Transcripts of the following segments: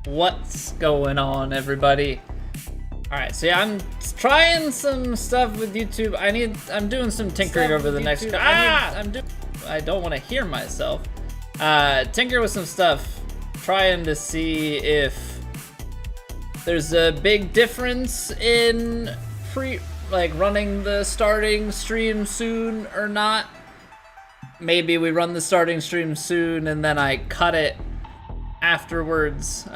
What's going on, everybody? Alright, so yeah, I'm trying some stuff with YouTube. I'm doing some tinkering over the next I don't want to hear myself. Tinker with some stuff, trying to see if there's a big difference in running the starting stream soon or not. Maybe we run the starting stream soon and then I cut it afterwards.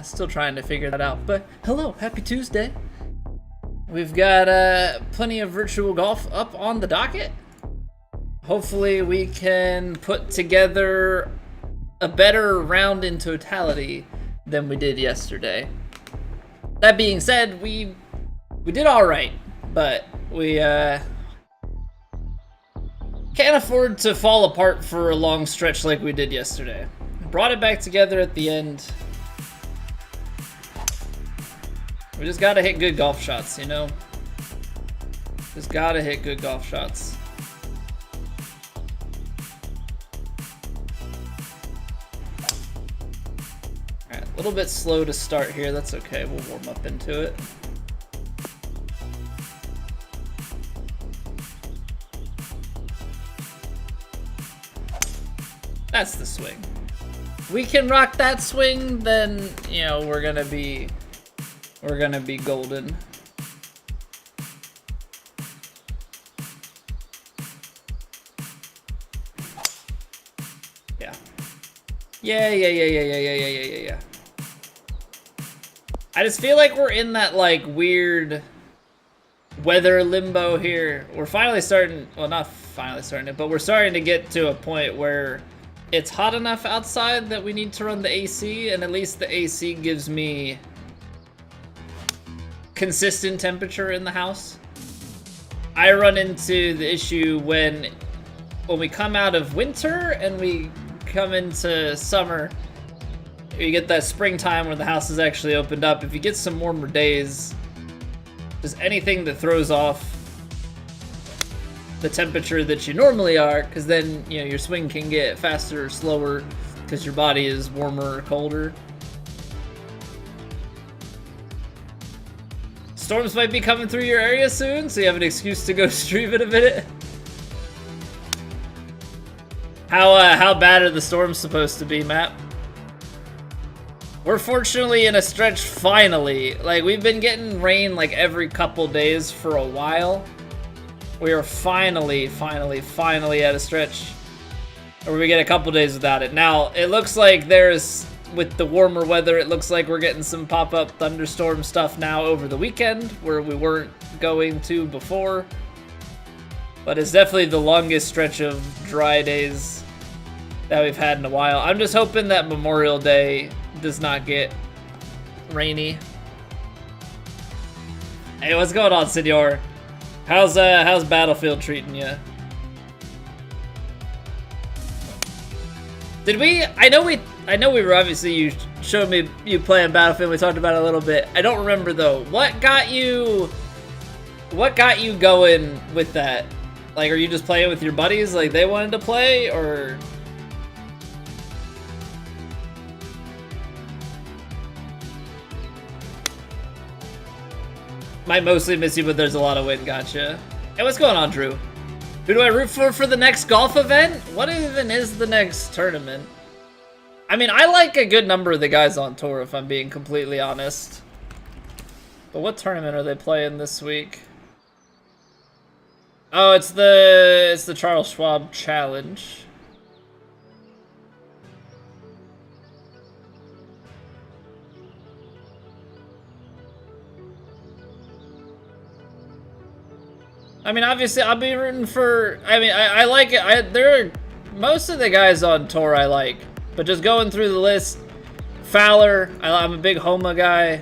Still trying to figure that out. But hello, happy Tuesday. We've got plenty of virtual golf up on the docket. Hopefully we can put together a better round in totality than we did yesterday. That being said, we did all right, but we can't afford to fall apart for a long stretch like we did yesterday. Brought it back together at the end. We just gotta hit good golf shots, you know? Just gotta hit good golf shots. Alright, a little bit slow to start here. That's okay, we'll warm up into it. That's the swing. We can rock that swing, then, you know, we're gonna be golden. Yeah. I just feel like we're in that, like, weird weather limbo here. We're finally starting, well, not finally starting it, but we're starting to get to a point where it's hot enough outside that we need to run the AC, and at least the AC gives me consistent temperature in the house. I run into the issue when we come out of winter and we come into summer, you get that springtime where the house is actually opened up. If you get some warmer days, just anything that throws off the temperature that you normally are, because then, you know, your swing can get faster or slower because your body is warmer or colder. Storms might be coming through your area soon, so you have an excuse to go stream in a minute. How bad are the storms supposed to be, Matt? We're fortunately in a stretch finally. Like, we've been getting rain like every couple days for a while. We are finally at a stretch where we get a couple days without it. Now, it looks like with the warmer weather, it looks like we're getting some pop-up thunderstorm stuff now over the weekend, where we weren't going to before. But it's definitely the longest stretch of dry days that we've had in a while. I'm just hoping that Memorial Day does not get rainy. Hey, what's going on, senor? How's Battlefield treating you? Did we? I know we were obviously, you showed me you playing Battlefield. We talked about it a little bit. I don't remember though. What got you going with that? Like, are you just playing with your buddies? Like, they wanted to play, or? Might mostly miss you, but there's a lot of wind. Gotcha. Hey, what's going on, Drew? Who do I root for the next golf event? What even is the next tournament? I mean, I like a good number of the guys on tour, if I'm being completely honest. But what tournament are they playing this week? Oh, it's the Charles Schwab Challenge. I mean, obviously, I'll be rooting for. I mean, I like it. There are most of the guys on tour I like, but just going through the list, Fowler. I'm a big Homa guy.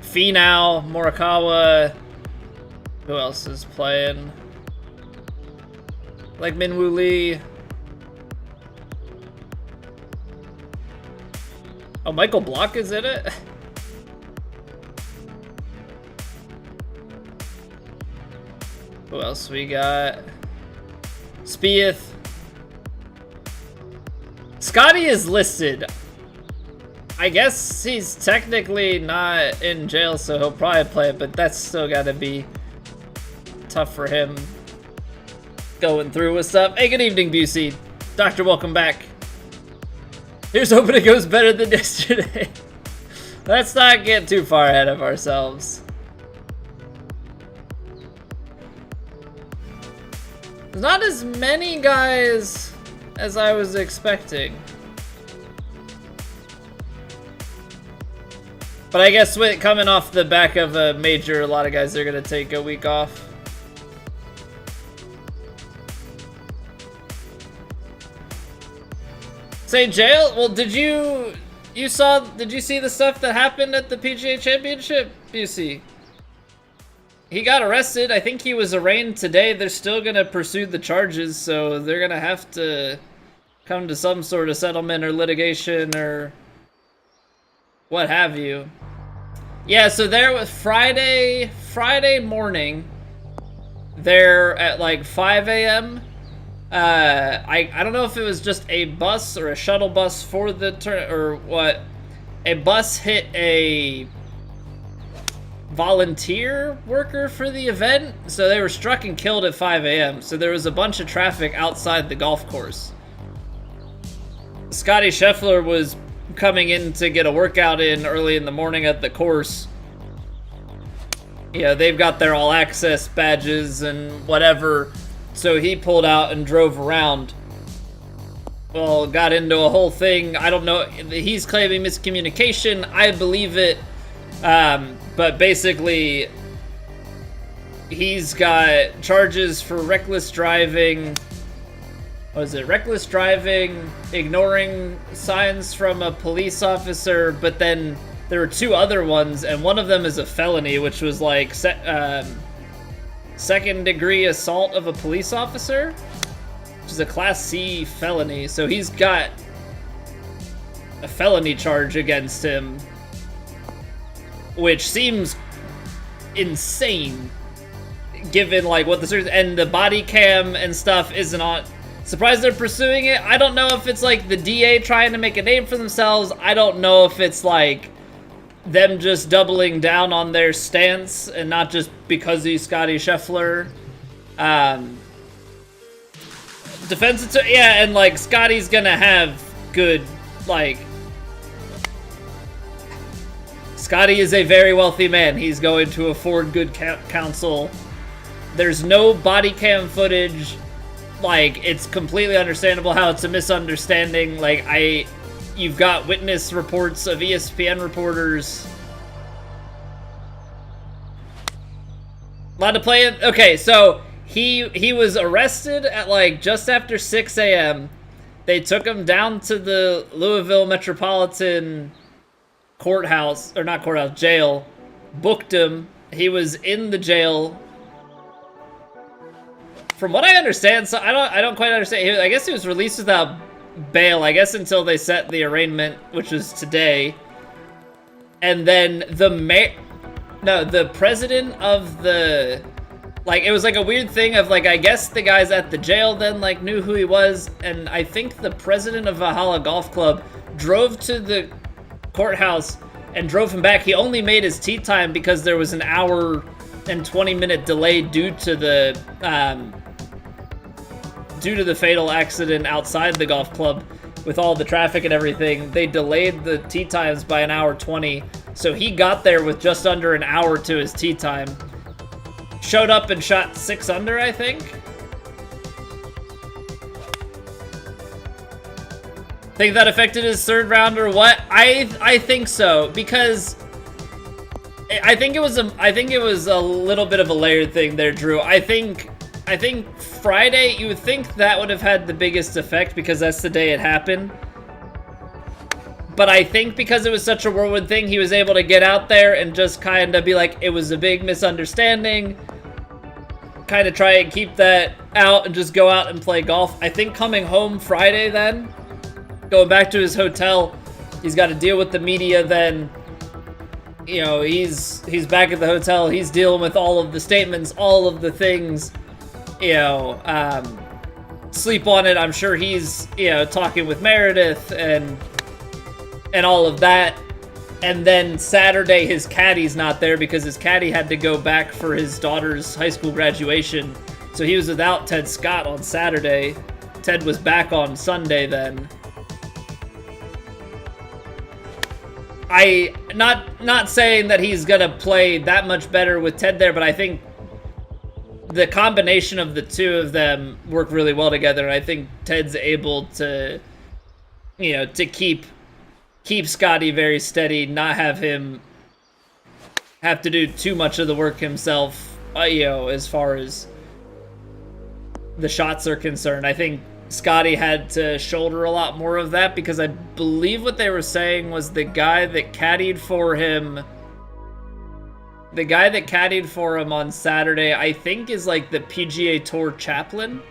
Finau, Morikawa. Who else is playing? Like Minwoo Lee. Oh, Michael Block is in it. Who else we got? Spieth. Scotty is listed. I guess he's technically not in jail, so he'll probably play it, but that's still gotta be tough for him going through with stuff. Hey, good evening, Busey. Doctor, welcome back. Here's hoping it goes better than yesterday. Let's not get too far ahead of ourselves. There's not as many guys as I was expecting. But I guess with coming off the back of a major, a lot of guys are gonna take a week off. Say jail? Well, did you see the stuff that happened at the PGA Championship? You see. He got arrested. I think he was arraigned today. They're still gonna pursue the charges, so they're gonna have to come to some sort of settlement or litigation or what have you. Yeah, so there was Friday morning, there at like 5 a.m. I don't know if it was just a bus or a shuttle bus for the turn or what. A bus hit a volunteer worker for the event, so they were struck and killed at 5 a.m. So there was a bunch of traffic outside the golf course. Scotty Scheffler was coming in to get a workout in early in the morning at the course. Yeah, they've got their all access badges and whatever, so he pulled out and drove around. Well, got into a whole thing. I don't know, he's claiming miscommunication. I believe it, but basically he's got charges for reckless driving. What is it? Reckless driving, ignoring signs from a police officer, but then there were two other ones, and one of them is a felony, which was like second-degree assault of a police officer, which is a Class C felony. So he's got a felony charge against him, which seems insane, given like what the and the body cam and stuff isn't on. Surprised they're pursuing it. I don't know if it's like the DA trying to make a name for themselves. I don't know if it's like them just doubling down on their stance and not just because he's Scotty Scheffler. Defensive, yeah, and like Scotty's gonna have good, like, Scotty is a very wealthy man. He's going to afford good counsel. There's no body cam footage. Like, it's completely understandable how it's a misunderstanding. Like, you've got witness reports of ESPN reporters. Allowed to play it? Okay, so he was arrested at like just after 6 a.m. They took him down to the Louisville Metropolitan courthouse, or not courthouse, jail. Booked him. He was in the jail. From what I understand, so I don't quite understand. I guess he was released without bail, I guess until they set the arraignment, which was today. And then the president of the, like, it was like a weird thing of like, I guess the guys at the jail then like knew who he was, and I think the president of Valhalla Golf Club drove to the courthouse and drove him back. He only made his tee time because there was an hour and 20-minute delay due to the fatal accident outside the golf club with all the traffic and everything. They delayed the tee times by an hour 20, so he got there with just under an hour to his tee time. Showed up and shot 6 under, I think. Think that affected his third round or what? I think so, because I think it was a little bit of a layered thing there, Drew. I think Friday, you would think that would have had the biggest effect because that's the day it happened. But I think because it was such a whirlwind thing, he was able to get out there and just kind of be like, it was a big misunderstanding. Kind of try and keep that out and just go out and play golf. I think coming home Friday then, going back to his hotel, he's got to deal with the media then. You know, he's back at the hotel. He's dealing with all of the statements, all of the things. You know, sleep on it. I'm sure he's, you know, talking with Meredith and and all of that. And then Saturday, his caddy's not there because his caddy had to go back for his daughter's high school graduation. So he was without Ted Scott on Saturday. Ted was back on Sunday then. Not saying that he's gonna play that much better with Ted there, but I think the combination of the two of them work really well together. And I think Ted's able to, you know, to keep Scotty very steady, not have him have to do too much of the work himself, you know, as far as the shots are concerned. I think Scotty had to shoulder a lot more of that because I believe what they were saying was the guy that caddied for him on Saturday, I think is like the PGA Tour chaplain.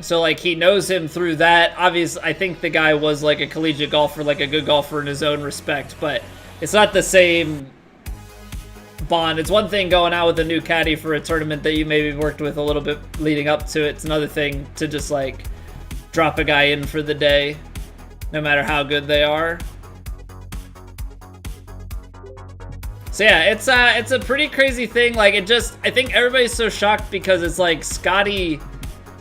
So, like, he knows him through that. Obviously, I think the guy was, like, a collegiate golfer, like a good golfer in his own respect, but it's not the same bond. It's one thing going out with a new caddy for a tournament that you maybe worked with a little bit leading up to it. It's another thing to just, like, drop a guy in for the day, no matter how good they are. So, yeah, it's a pretty crazy thing. Like, I think everybody's so shocked because it's, like, Scotty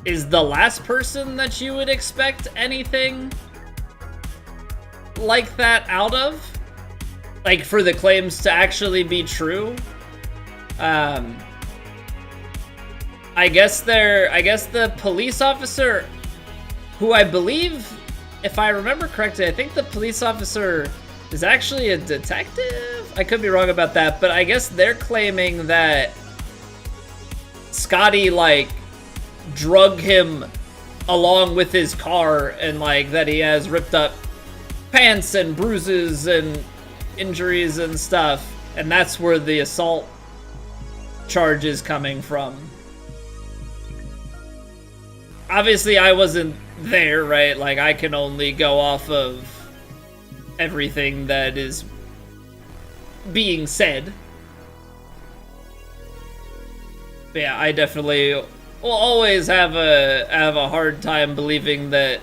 is the last person that you would expect anything like that out of, like, for the claims to actually be true. I guess the police officer, who I believe, if I remember correctly, I think the police officer is actually a detective. I could be wrong about that, but I guess they're claiming that Scotty, like, drug him along with his car, and like that he has ripped up pants and bruises and injuries and stuff, and that's where the assault charge is coming from. Obviously, I wasn't there, right? Like, I can only go off of everything that is being said. But yeah, I definitely will always have a hard time believing that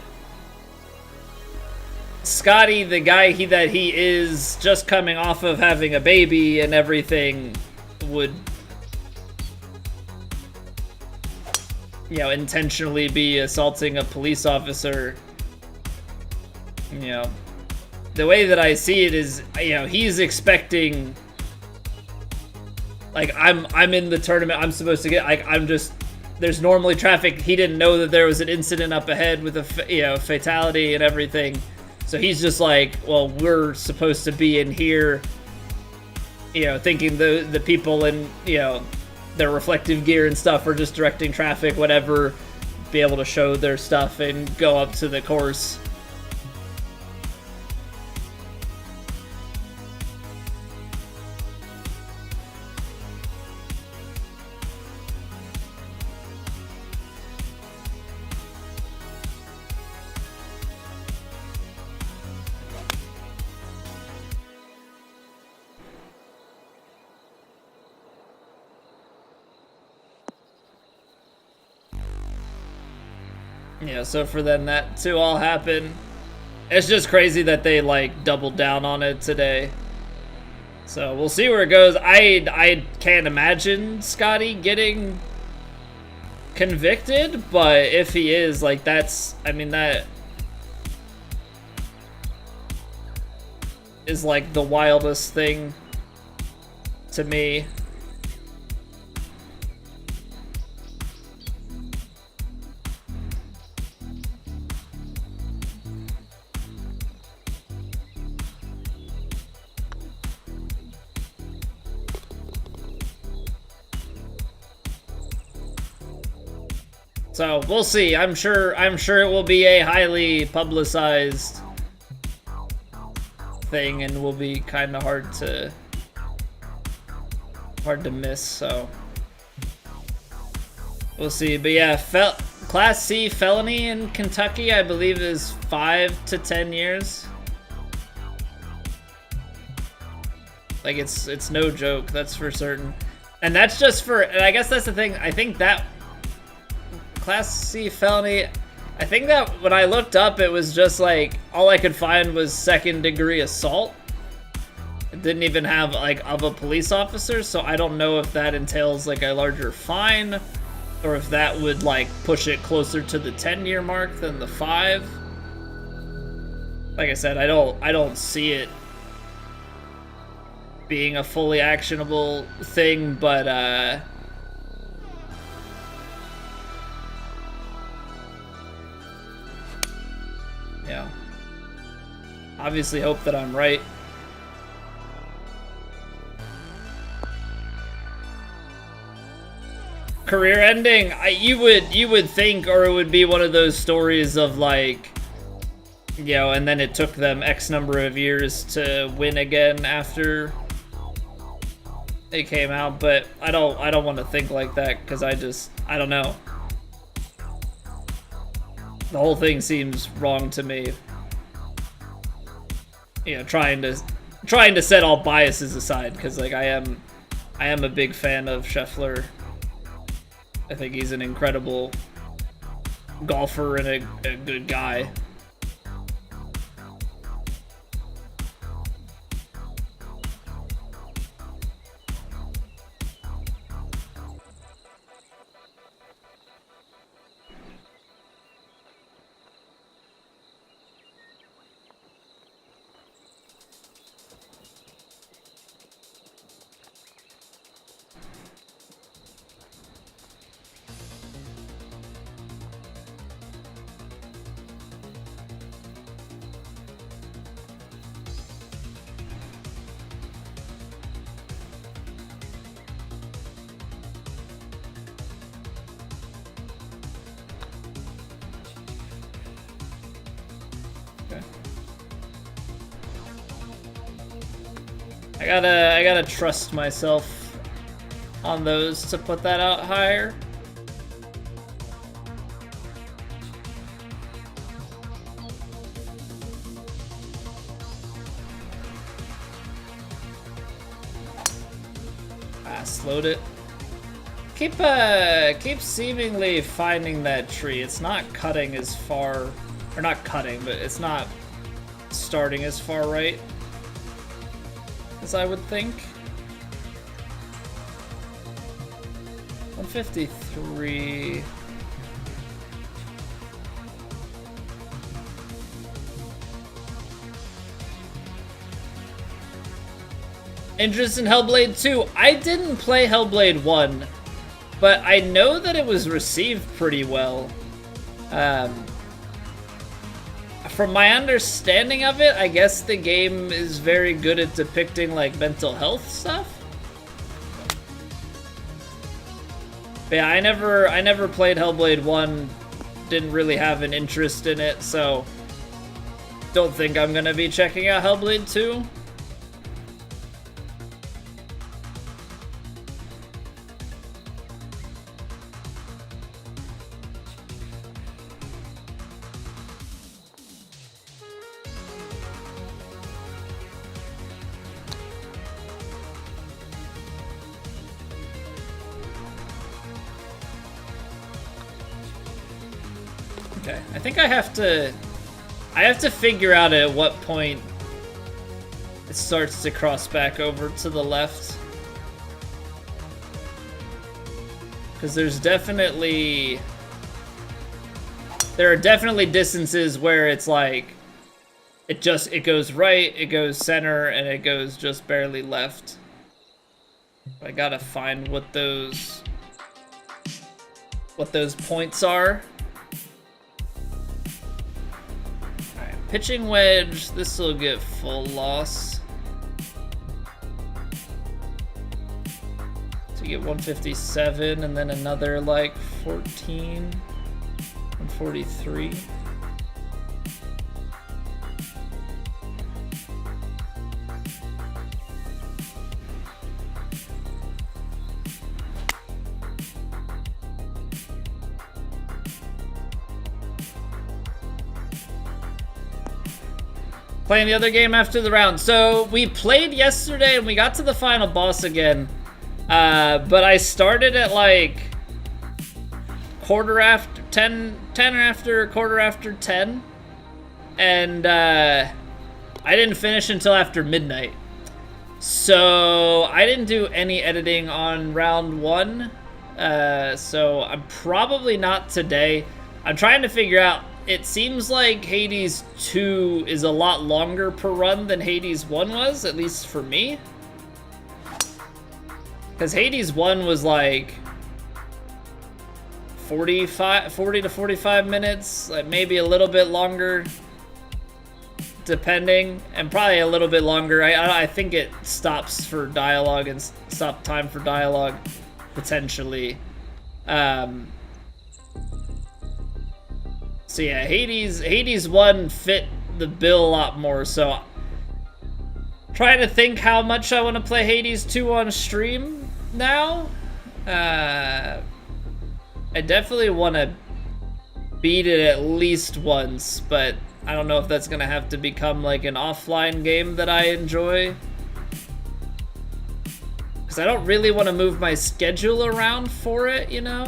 Scotty, the guy that he is, just coming off of having a baby and everything, would, you know, intentionally be assaulting a police officer. You know, the way that I see it is, you know, he's expecting, like, I'm in the tournament, I'm supposed to get, like, there's normally traffic. He didn't know that there was an incident up ahead with a, you know, fatality and everything. So he's just like, well, we're supposed to be in here, you know, thinking the people in, you know, their reflective gear and stuff are just directing traffic, whatever, be able to show their stuff and go up to the course. Yeah, so for them that to all happen, it's just crazy that they, like, doubled down on it today. So we'll see where it goes. I can't imagine Scotty getting convicted, but if he is, like, that's, I mean, that is, like, the wildest thing to me. So we'll see. I'm sure it will be a highly publicized thing and will be kind of hard to miss. So we'll see. But yeah, Class C felony in Kentucky, I believe, is 5 to 10 years. Like, it's no joke, that's for certain. And that's just for, and I guess that's the thing, I think that Class C felony, I think that when I looked up, it was just like, all I could find was second-degree assault. It didn't even have, like, of a police officer, so I don't know if that entails, like, a larger fine, or if that would, like, push it closer to the 10-year mark than the 5. Like I said, I don't see it being a fully actionable thing, but yeah. Obviously hope that I'm right. Career ending, you would think, or it would be one of those stories of like, you know, and then it took them X number of years to win again after it came out, but I don't want to think like that, because I don't know. The whole thing seems wrong to me. You know, trying to set all biases aside, because like I am a big fan of Scheffler. I think he's an incredible golfer and a good guy. I gotta trust myself on those to put that out higher. Slowed it. Keep seemingly finding that tree. It's not cutting as far, or not cutting, but it's not starting as far right as I would think. 153. Interest in Hellblade 2. I didn't play Hellblade 1, but I know that it was received pretty well. From my understanding of it, I guess the game is very good at depicting like mental health stuff. But yeah, I never played Hellblade 1, didn't really have an interest in it, so don't think I'm gonna be checking out Hellblade 2. Okay, I think I have to figure out at what point it starts to cross back over to the left. Because there are definitely distances where it's like it goes right, it goes center, and it goes just barely left. I gotta find what those points are. Pitching wedge, this will get full loss. So you get 157 and then another like 14, 143. Playing the other game after the round. So we played yesterday and we got to the final boss again. But I started at like quarter after 10 after quarter after 10, and I didn't finish until after midnight. So I didn't do any editing on round 1. So I'm probably not today. I'm trying to figure out, it seems like Hades 2 is a lot longer per run than Hades 1 was, at least for me. Because Hades 1 was like 40 to 45 minutes, like maybe a little bit longer, depending, and probably a little bit longer. I think it stops for dialogue and stop time for dialogue, potentially. So yeah, Hades 1 fit the bill a lot more, so trying to think how much I want to play Hades 2 on stream now. I definitely want to beat it at least once, but I don't know if that's gonna have to become like an offline game that I enjoy. Because I don't really want to move my schedule around for it, you know?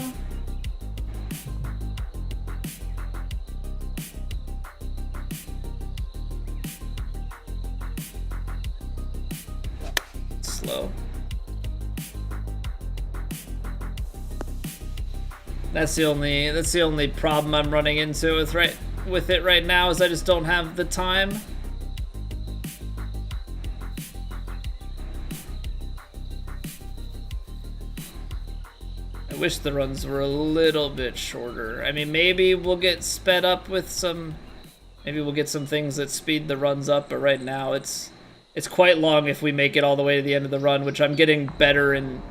Slow. That's the only problem I'm running into with it right now, is I just don't have the time. I wish the runs were a little bit shorter. I mean, maybe we'll get sped up with some, maybe we'll get some things that speed the runs up, but right now it's quite long if we make it all the way to the end of the run, which I'm getting better and,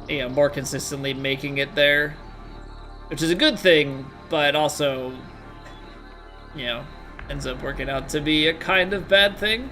you know, more consistently making it there, which is a good thing, but also, you know, ends up working out to be a kind of bad thing.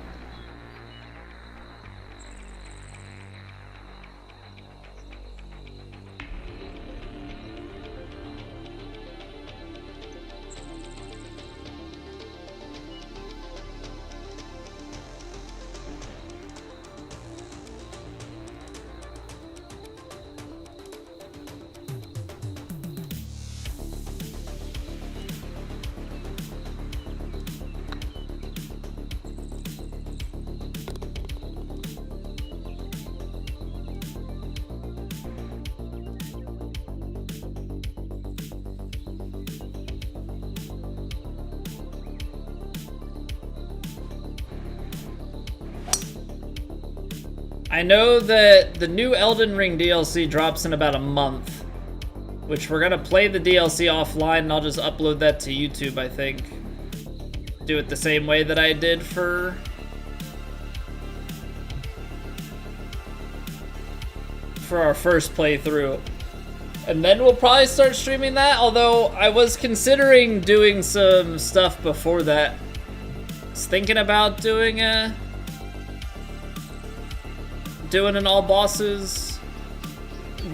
I know that the new Elden Ring DLC drops in about a month, which we're gonna play the DLC offline and I'll just upload that to YouTube, I think. Do it the same way that I did for our first playthrough. And then we'll probably start streaming that, although I was considering doing some stuff before that. I was thinking about doing an all bosses,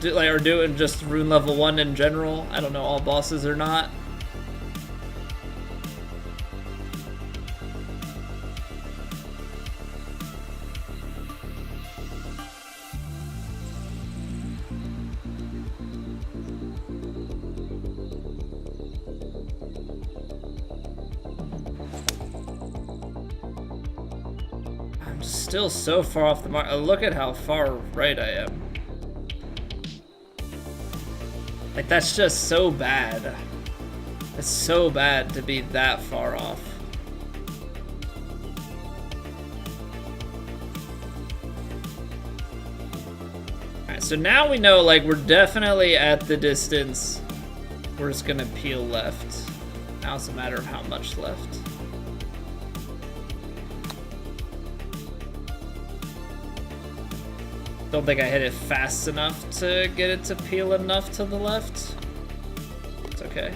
or doing just rune level 1 in general. I don't know, all bosses or not. Still so far off the mark. Look at how far right I am. Like, that's just so bad. It's so bad to be that far off. Alright, so now we know, like, we're definitely at the distance. We're just gonna peel left. Now it's a matter of how much left. Don't think I hit it fast enough to get it to peel enough to the left. It's okay.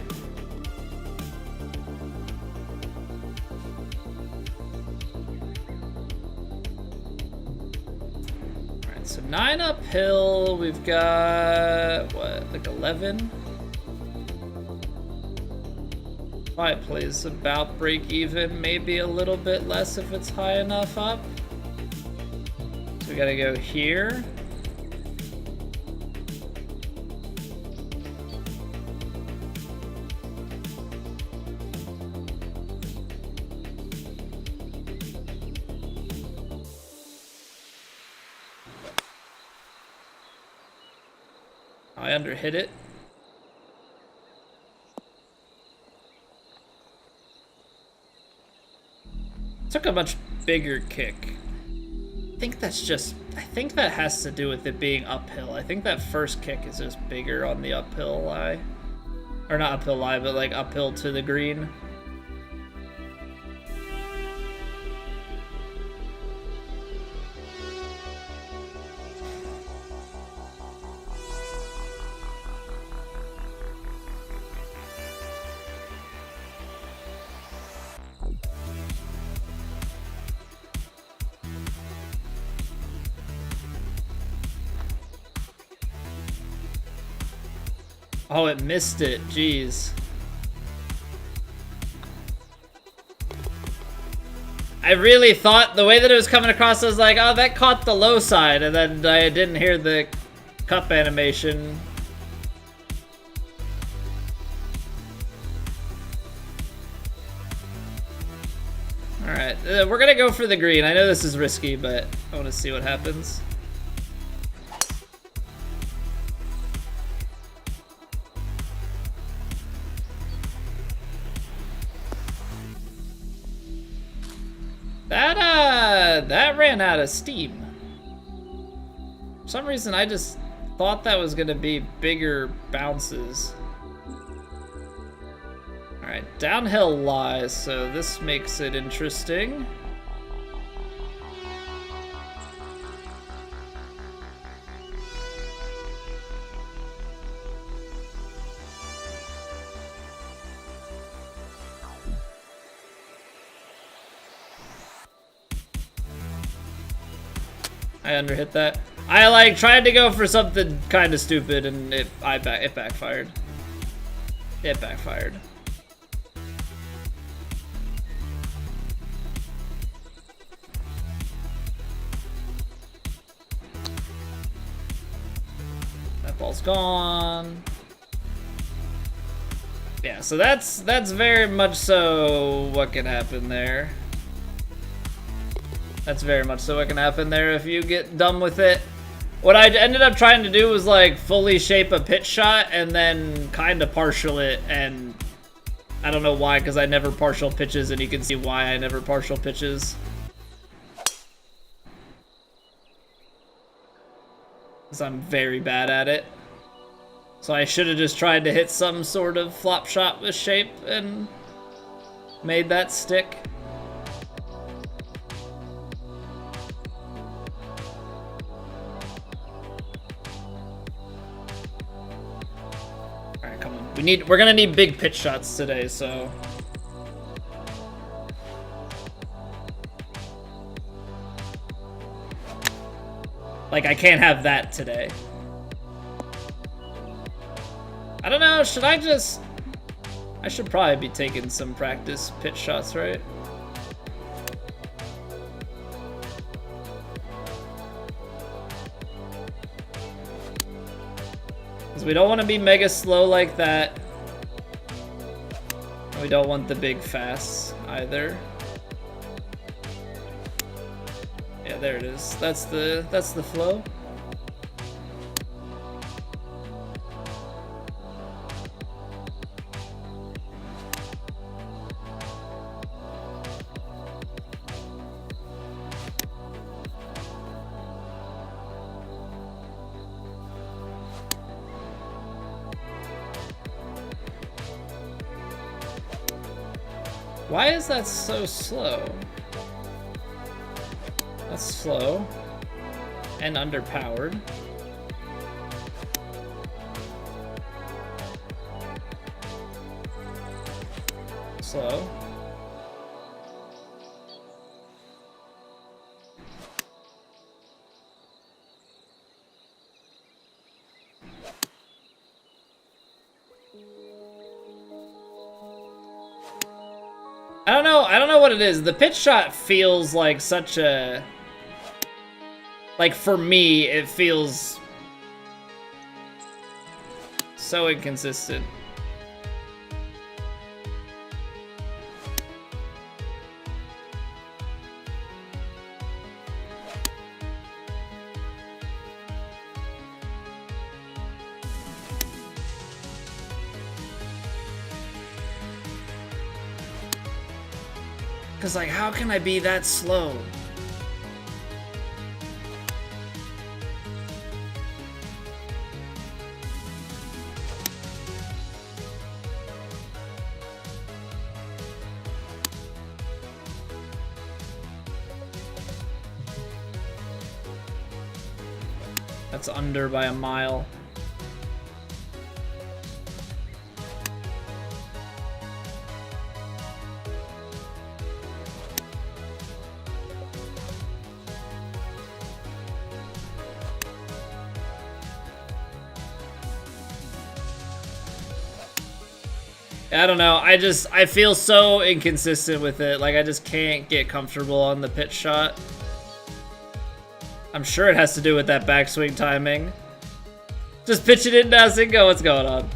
Alright, so 9 uphill. We've got, what, like 11? Probably plays about break even, maybe a little bit less if it's high enough up. We gotta go here. I underhit it. Took a much bigger kick. I think that has to do with it being uphill. I think that first kick is just bigger on the uphill lie. Or not uphill lie, but like uphill to the green. Oh, it missed it. Jeez. I really thought the way that it was coming across, I was like, oh, that caught the low side, and then I didn't hear the cup animation. Alright, we're gonna go for the green. I know this is risky, but I want to see what happens. That ran out of steam. For some reason, I just thought that was gonna be bigger bounces. Alright, downhill lies, so this makes it interesting. I underhit that. I like tried to go for something kind of stupid, and it backfired. It backfired. That ball's gone. Yeah, so that's very much so what can happen there. That's very much so what can happen there if you get dumb with it. What I ended up trying to do was like fully shape a pitch shot and then kind of partial it, and I don't know why, because I never partial pitches, and you can see why I never partial pitches. Because I'm very bad at it. So I should have just tried to hit some sort of flop shot with shape and made that stick. We're gonna need big pitch shots today, so. Like, I can't have that today. I don't know, should I just... I should probably be taking some practice pitch shots, right? We don't want to be mega slow like that. We don't want the big fasts either. Yeah, there it is. That's the flow. Why is that so slow? That's slow and underpowered. Slow. I don't know what it is. The pitch shot feels like such a... Like, for me, it feels so inconsistent. Cause like, how can I be that slow? That's under by a mile. I don't know. I feel so inconsistent with it. Like, I just can't get comfortable on the pitch shot. I'm sure it has to do with that backswing timing. Just pitch it in now, Zingo. What's going on?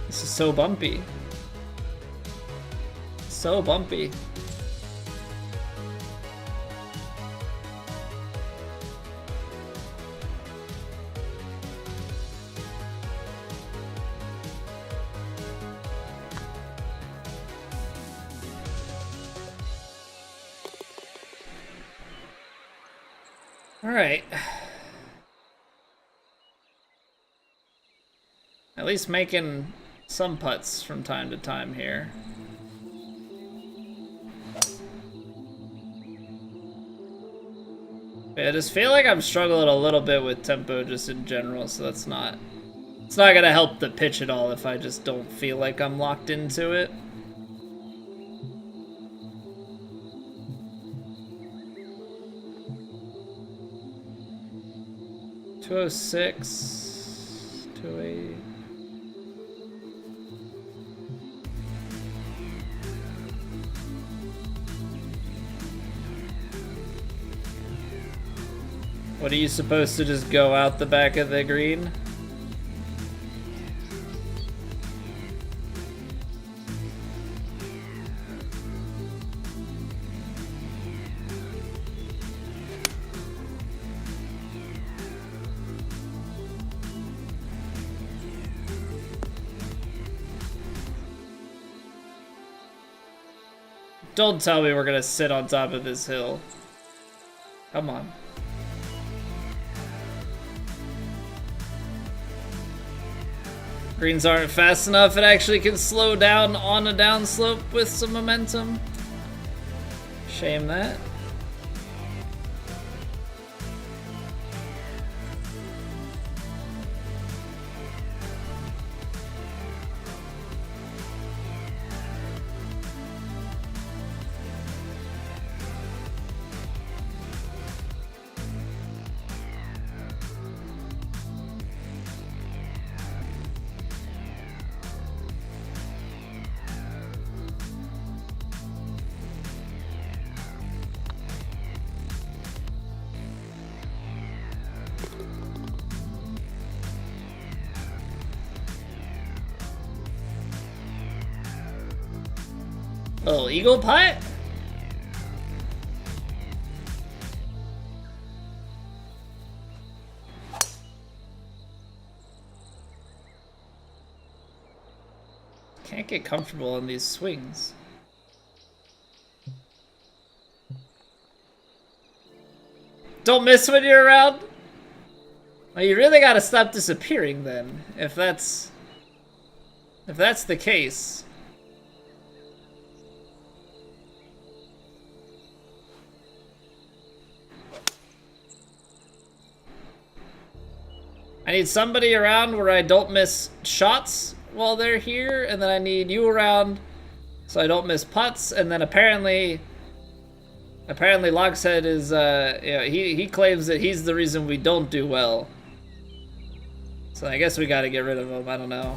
This is so bumpy. So bumpy. All right. At least making some putts from time to time here. I just feel like I'm struggling a little bit with tempo just in general, so it's not gonna help the pitch at all if I just don't feel like I'm locked into it. .206, 280. What are you supposed to just go out the back of the green? Don't tell me we're gonna sit on top of this hill. Come on. Greens aren't fast enough. It actually can slow down on a downslope with some momentum. Shame that. Little eagle putt? Can't get comfortable on these swings. Don't miss when you're around? Well, you really gotta stop disappearing then, if that's the case. I need somebody around where I don't miss shots while they're here, and then I need you around so I don't miss putts, and then apparently Logshead is, he claims that he's the reason we don't do well. So I guess we gotta get rid of him, I don't know.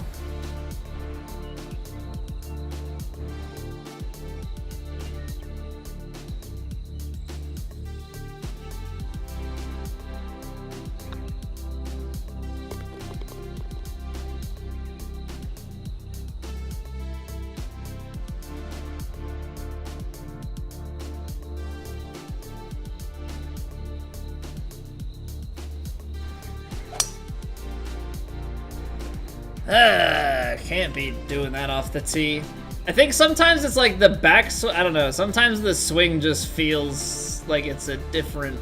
Can't be doing that off the tee. I think sometimes it's like the back I don't know, sometimes the swing just feels like it's a different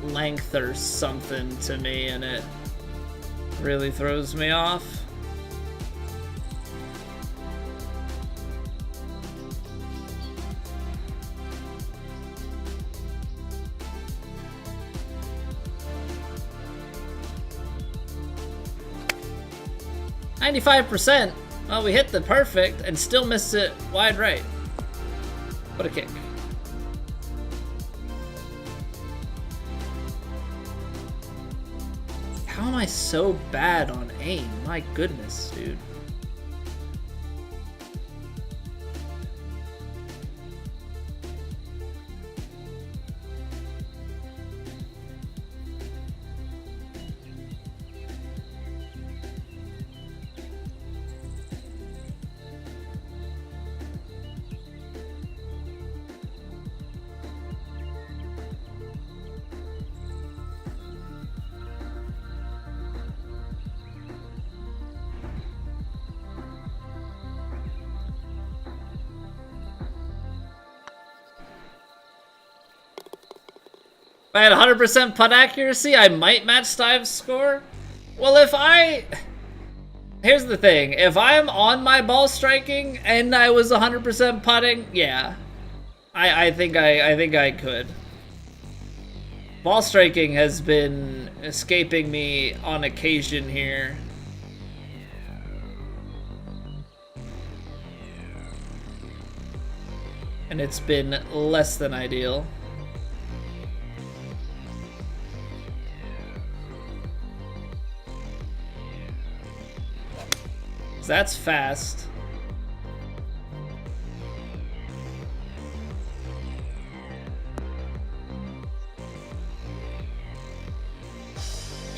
length or something to me, and it really throws me off. %. Well, we hit the perfect and still missed it wide right. What a kick. How am I so bad on aim? My goodness, dude. If I had 100% putt accuracy, I might match Stive's score. Well, here's the thing. If I'm on my ball striking and I was 100% putting, yeah. I think I could. Ball striking has been escaping me on occasion here. And it's been less than ideal. That's fast.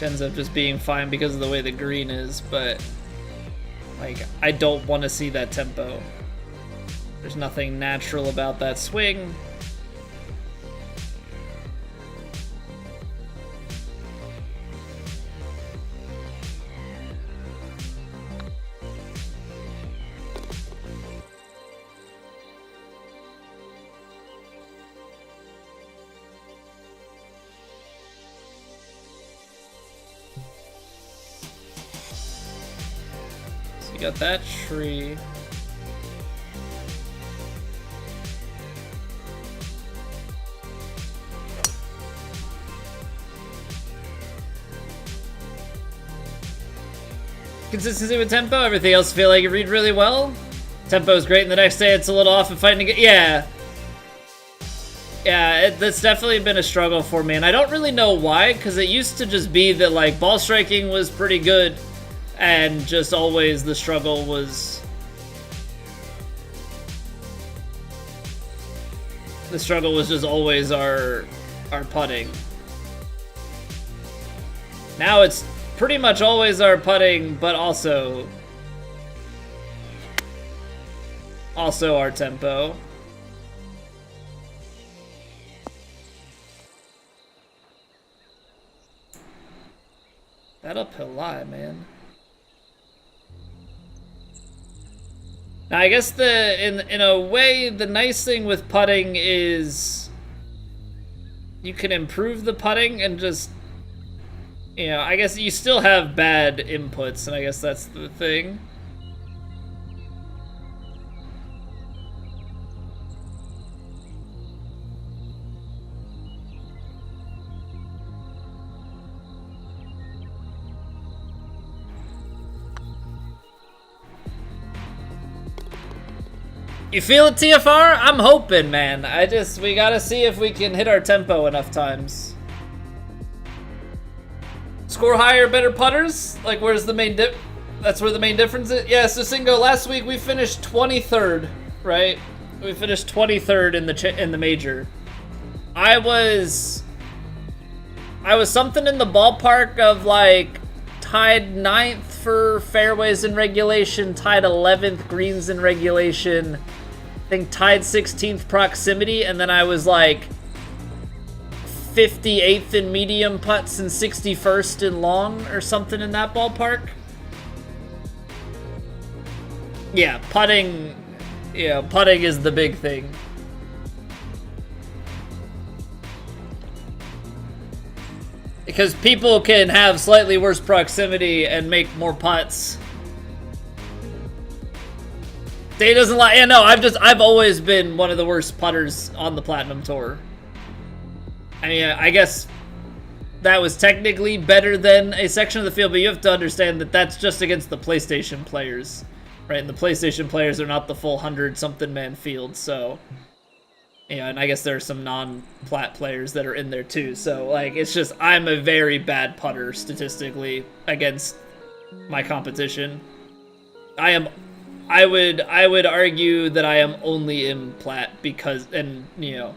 Ends up just being fine because of the way the green is, but like I don't want to see that tempo. There's nothing natural about that swing. You got that tree. Consistency with tempo, everything else feel like you read really well. Tempo is great, and the next day it's a little off and fighting to get, yeah. Yeah, that's definitely been a struggle for me, and I don't really know why, because it used to just be that like ball striking was pretty good, and just always the struggle was... The struggle was just always our putting. Now it's pretty much always our putting, but also our tempo. That uphill lie, man. Now, I guess in a way, the nice thing with putting is you can improve the putting and just, you know, I guess you still have bad inputs, and I guess that's the thing. You feel it, TFR? I'm hoping, man. We gotta see if we can hit our tempo enough times. Score higher, better putters? Like, where's the main dip? That's where the main difference is? Yeah, so Singo, last week we finished 23rd, right? We finished 23rd in the major. I was something in the ballpark of, like, tied 9th for fairways in regulation, tied 11th greens in regulation, I think tied 16th proximity, and then I was like 58th in medium putts and 61st in long or something in that ballpark. Yeah, putting, putting is the big thing. Because people can have slightly worse proximity and make more putts. Day doesn't lie. Yeah, no, I've always been one of the worst putters on the Platinum Tour. I mean, I guess that was technically better than a section of the field, but you have to understand that that's just against the PlayStation players, right? And the PlayStation players are not the full 100-something man field, so... Yeah, and I guess there are some non-Plat players that are in there too. So, like, it's just, I'm a very bad putter statistically against my competition. I would argue that I am only in Plat because, and, you know,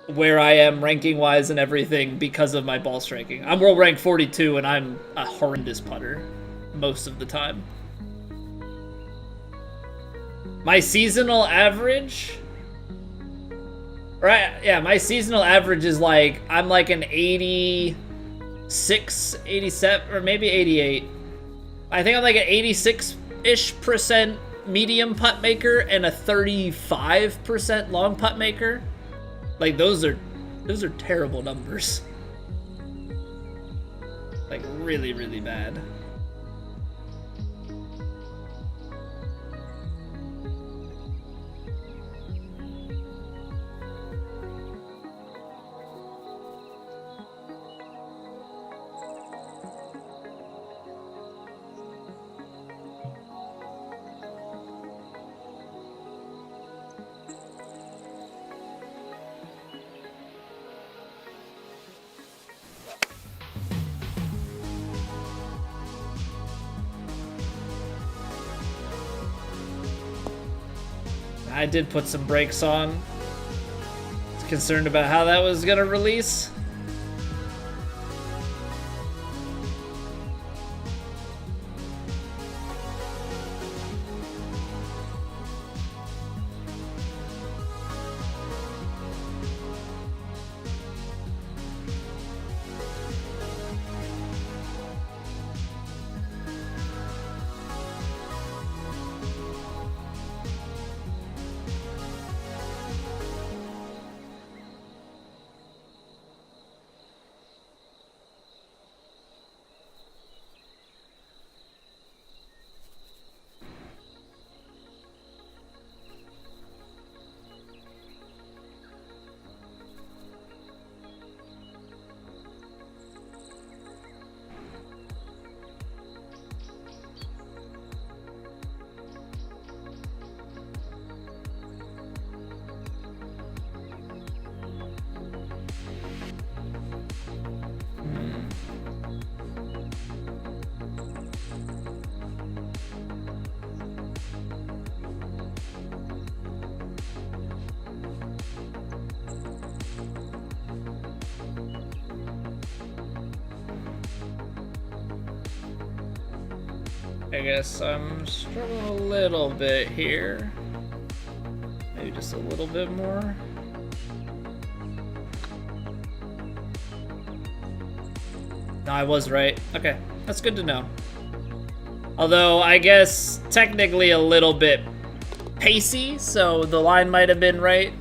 where I am ranking-wise and everything because of my ball striking. I'm world rank 42 and I'm a horrendous putter most of the time. My seasonal average... Right, yeah, my seasonal average is like, I'm like an 86, 87, or maybe 88. I think I'm like an 86-ish% medium putt maker and a 35% long putt maker. Like, those are terrible numbers. Like, really, really bad. I did put some brakes on. I was concerned about how that was gonna release. I guess I'm struggling a little bit here. Maybe just a little bit more. No, I was right. Okay, that's good to know. Although, I guess technically a little bit pacey, so the line might have been right.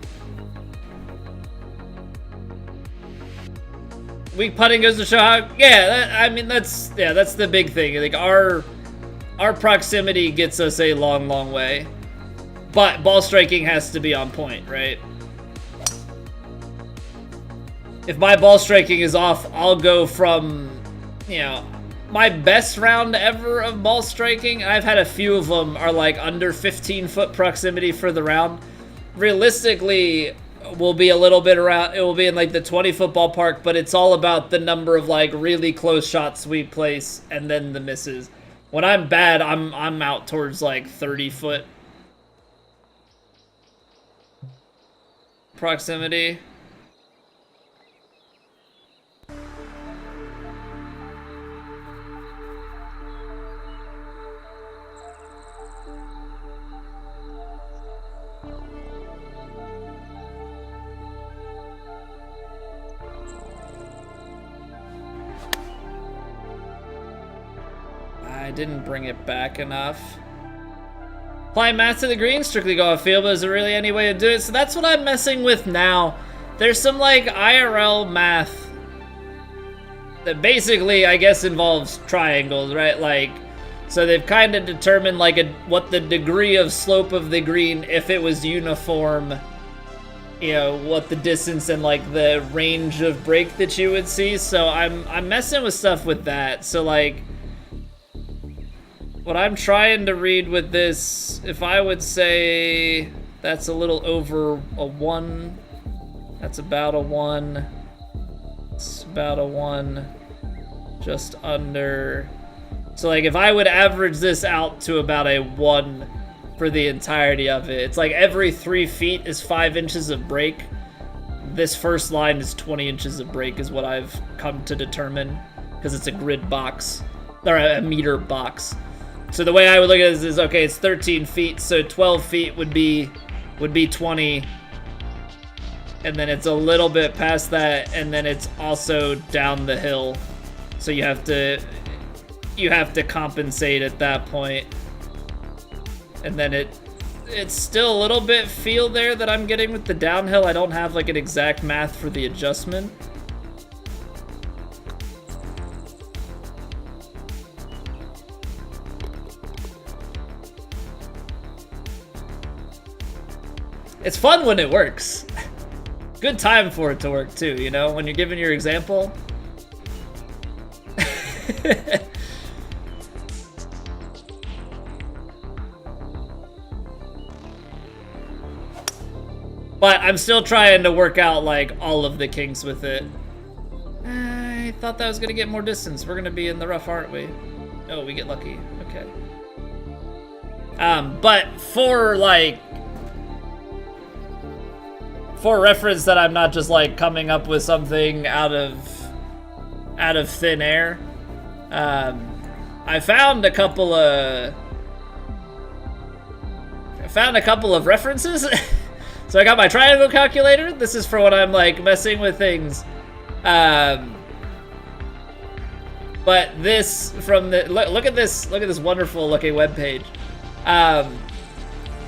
Weak putting goes to show how, I mean, that's the big thing. Like, our proximity gets us a long, long way. But ball striking has to be on point, right? If my ball striking is off, I'll go from, you know, my best round ever of ball striking, I've had a few of them are like under 15-foot proximity for the round. Realistically, we'll be a little bit around, it will be in like the 20-foot ballpark, but it's all about the number of like really close shots we place and then the misses. When I'm bad, I'm out towards like 30-foot proximity. I didn't bring it back enough. Apply math to the green, strictly go off field, but is there really any way to do it? So that's what I'm messing with now. There's some like IRL math that basically, I guess, involves triangles, right? Like, so they've kind of determined like what the degree of slope of the green, if it was uniform, you know, what the distance and like the range of break that you would see. So I'm messing with stuff with that. So like, what I'm trying to read with this, if I would say that's a little over a 1, that's about a 1, it's about a 1, just under. So like if I would average this out to about a 1 for the entirety of it, it's like every 3 feet is 5 inches of break. This first line is 20 inches of break is what I've come to determine, because it's a grid box, or a meter box. So the way I would look at this is, okay, it's 13 feet, so 12 feet would be 20, and then it's a little bit past that, and then it's also down the hill. So you have to compensate at that point. And then it's still a little bit feel there that I'm getting with the downhill. I don't have like an exact math for the adjustment. It's fun when it works. Good time for it to work too, you know, when you're giving your example. But I'm still trying to work out like all of the kinks with it. I thought that was gonna get more distance. We're gonna be in the rough, aren't we? Oh, we get lucky. Okay. But for reference that I'm not just like coming up with something out of thin air, I found a couple of references. So I got my triangle calculator. This is for when I'm like messing with things. But this from the look at this wonderful looking webpage.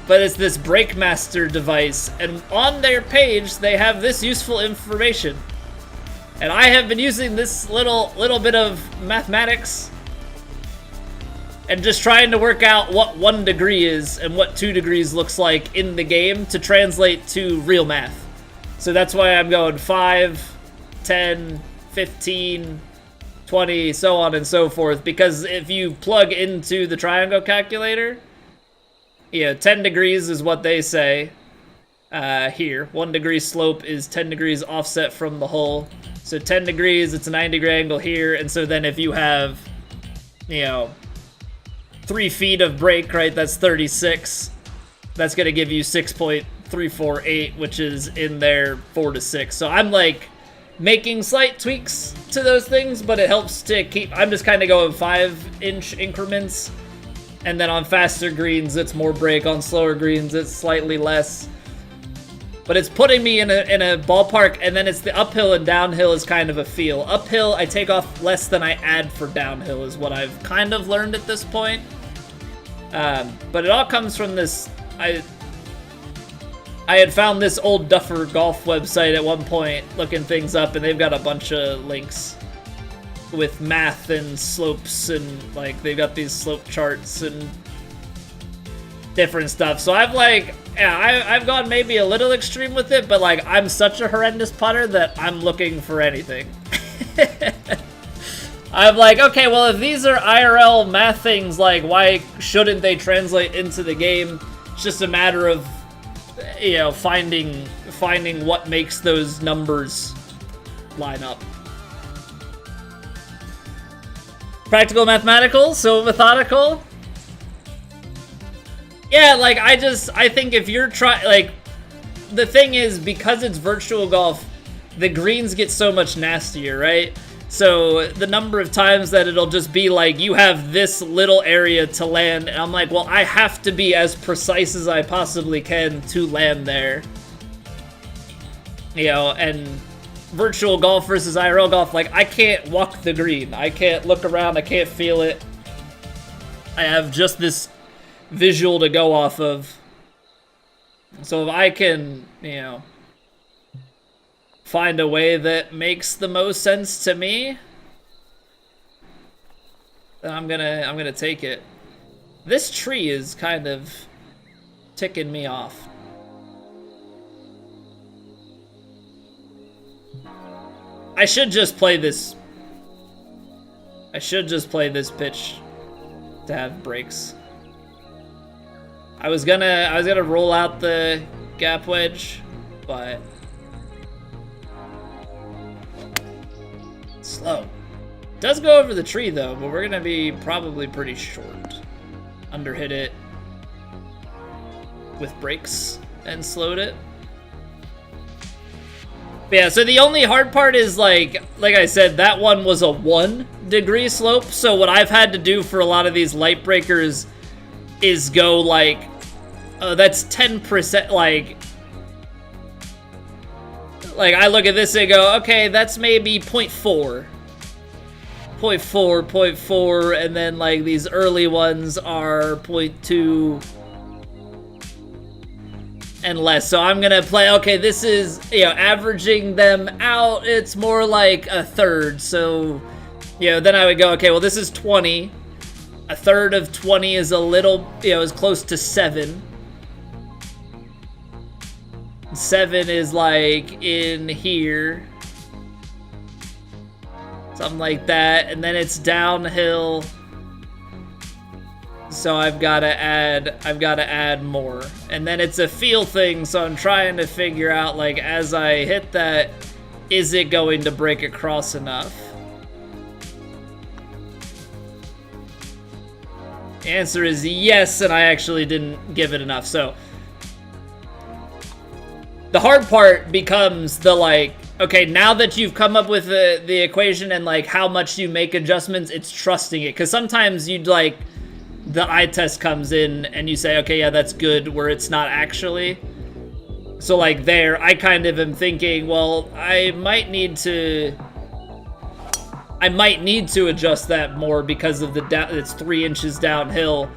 But it's this Breakmaster device, and on their page they have this useful information. And I have been using this little bit of mathematics and just trying to work out what 1 degree is and what 2 degrees looks like in the game to translate to real math. So that's why I'm going 5, 10, 15, 20, so on and so forth. Because if you plug into the triangle calculator, yeah, 10 degrees is what they say here. 1 degree slope is 10 degrees offset from the hull. So 10 degrees, it's a 90-degree angle here. And so then if you have, you know, 3 feet of break, right, that's 36. That's going to give you 6.348, which is in there 4 to 6. So I'm like making slight tweaks to those things, but it helps to keep, I'm just kind of going 5-inch increments. And then on faster greens, it's more break. On slower greens, it's slightly less. But it's putting me in a ballpark, and then it's the uphill and downhill is kind of a feel. Uphill, I take off less than I add for downhill is what I've kind of learned at this point. But it all comes from this, I had found this old Duffer Golf website at one point looking things up, and they've got a bunch of links with math and slopes, and like they've got these slope charts and different stuff. So I've like, yeah, I've gone maybe a little extreme with it, but like I'm such a horrendous putter that I'm looking for anything. I'm like, okay, well if these are IRL math things, like why shouldn't they translate into the game? It's just a matter of, you know, finding what makes those numbers line up. Practical mathematical, so methodical. Yeah, like I think if you're like, the thing is, because it's virtual golf, the greens get so much nastier, right? So the number of times that it'll just be like, you have this little area to land, and I'm like, well, I have to be as precise as I possibly can to land there. You know, and virtual golf versus IRL golf, like, I can't walk the green. I can't look around, I can't feel it. I have just this visual to go off of. So if I can, you know, find a way that makes the most sense to me, then I'm gonna take it. This tree is kind of ticking me off. I should just play this. I should just play this pitch to have breaks. I was gonna roll out the gap wedge, but slow. Does go over the tree though, but we're gonna be probably pretty short. Underhit it with brakes and slowed it. But yeah, so the only hard part is like I said, that one was a 1 degree slope. So what I've had to do for a lot of these light breakers is go like, that's 10%, like I look at this and go, okay, that's maybe 0.4. 0.4, 0.4, and then like these early ones are 0.2 and less. So I'm gonna play, okay, this is, you know, averaging them out, it's more like a third. So, you know, then I would go, okay, well, this is 20. A third of 20 is a little, you know, is close to 7. 7 is like in here. Something like that, and then it's downhill. So I've gotta add more. And then it's a feel thing, so I'm trying to figure out, like, as I hit that, is it going to break across enough? The answer is yes, and I actually didn't give it enough. So the hard part becomes the, like, okay, now that you've come up with the equation and like how much you make adjustments, it's trusting it. Because sometimes you'd like, the eye test comes in and you say, okay, yeah, that's good, where it's not actually. So like there, I kind of am thinking, well, I might need to adjust that more because of it's 3 inches downhill.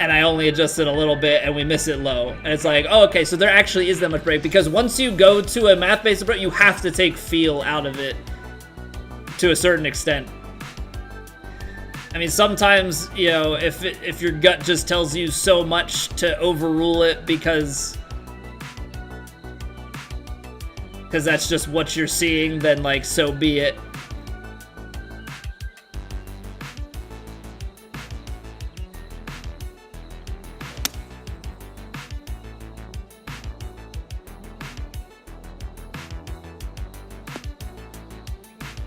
And I only adjust it a little bit, and we miss it low. And it's like, oh, okay, so there actually is that much break. Because once you go to a math-based approach, you have to take feel out of it to a certain extent. I mean, sometimes, you know, if your gut just tells you so much to overrule it because that's just what you're seeing, then, like, so be it.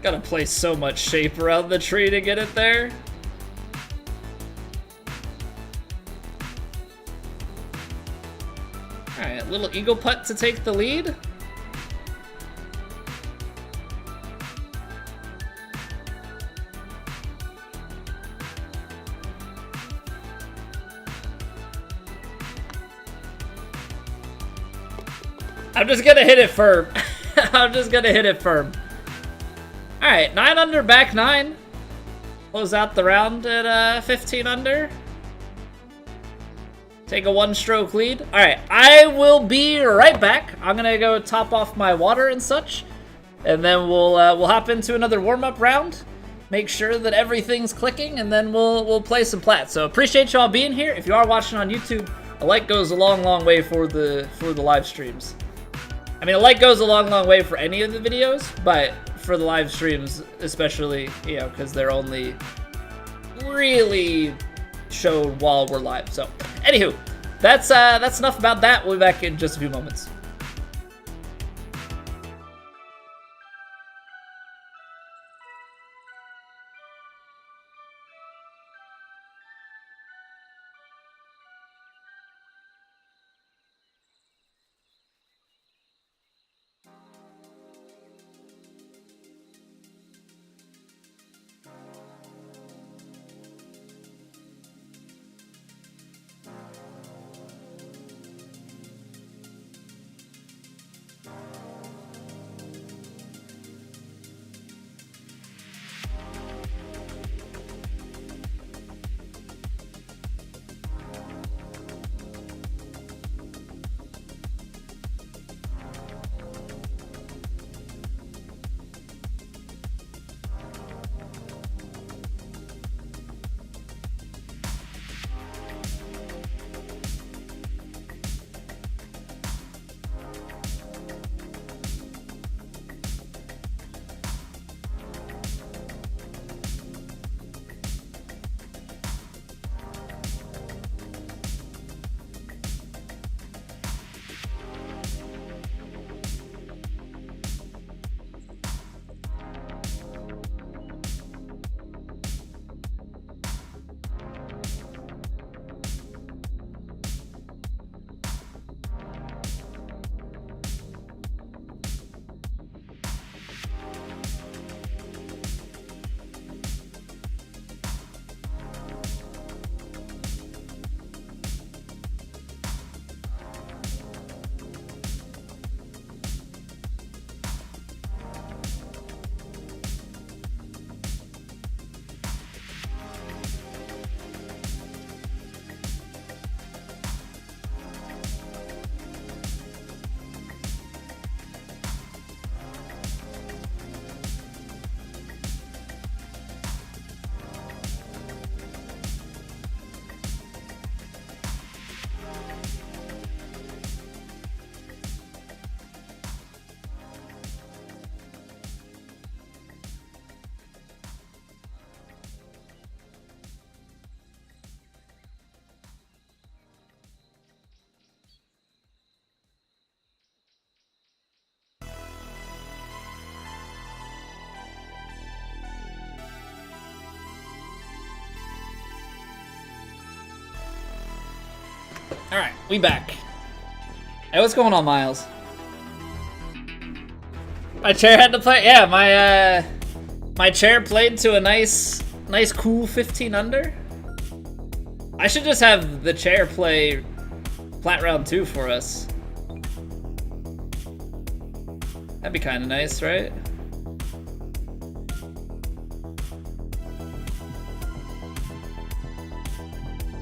Gotta place so much shape around the tree to get it there. Alright, little eagle putt to take the lead. I'm just gonna hit it firm. I'm just gonna hit it firm. Alright, 9 under, back 9. Close out the round at 15 under. Take a 1-stroke lead. Alright, I will be right back. I'm gonna go top off my water and such. And then we'll hop into another warm-up round. Make sure that everything's clicking, and then we'll play some Plat. So appreciate y'all being here. If you are watching on YouTube, a like goes a long, long way for the live streams. I mean, a like goes a long, long way for any of the videos, but for the live streams, especially, you know, because they're only really showed while we're live. So, anywho, that's enough about that. We'll be back in just a few moments. Alright, we back. Hey, what's going on, Miles? My chair had to play? Yeah, my chair played to a nice cool 15 under. I should just have the chair play Plat round 2 for us. That'd be kind of nice, right?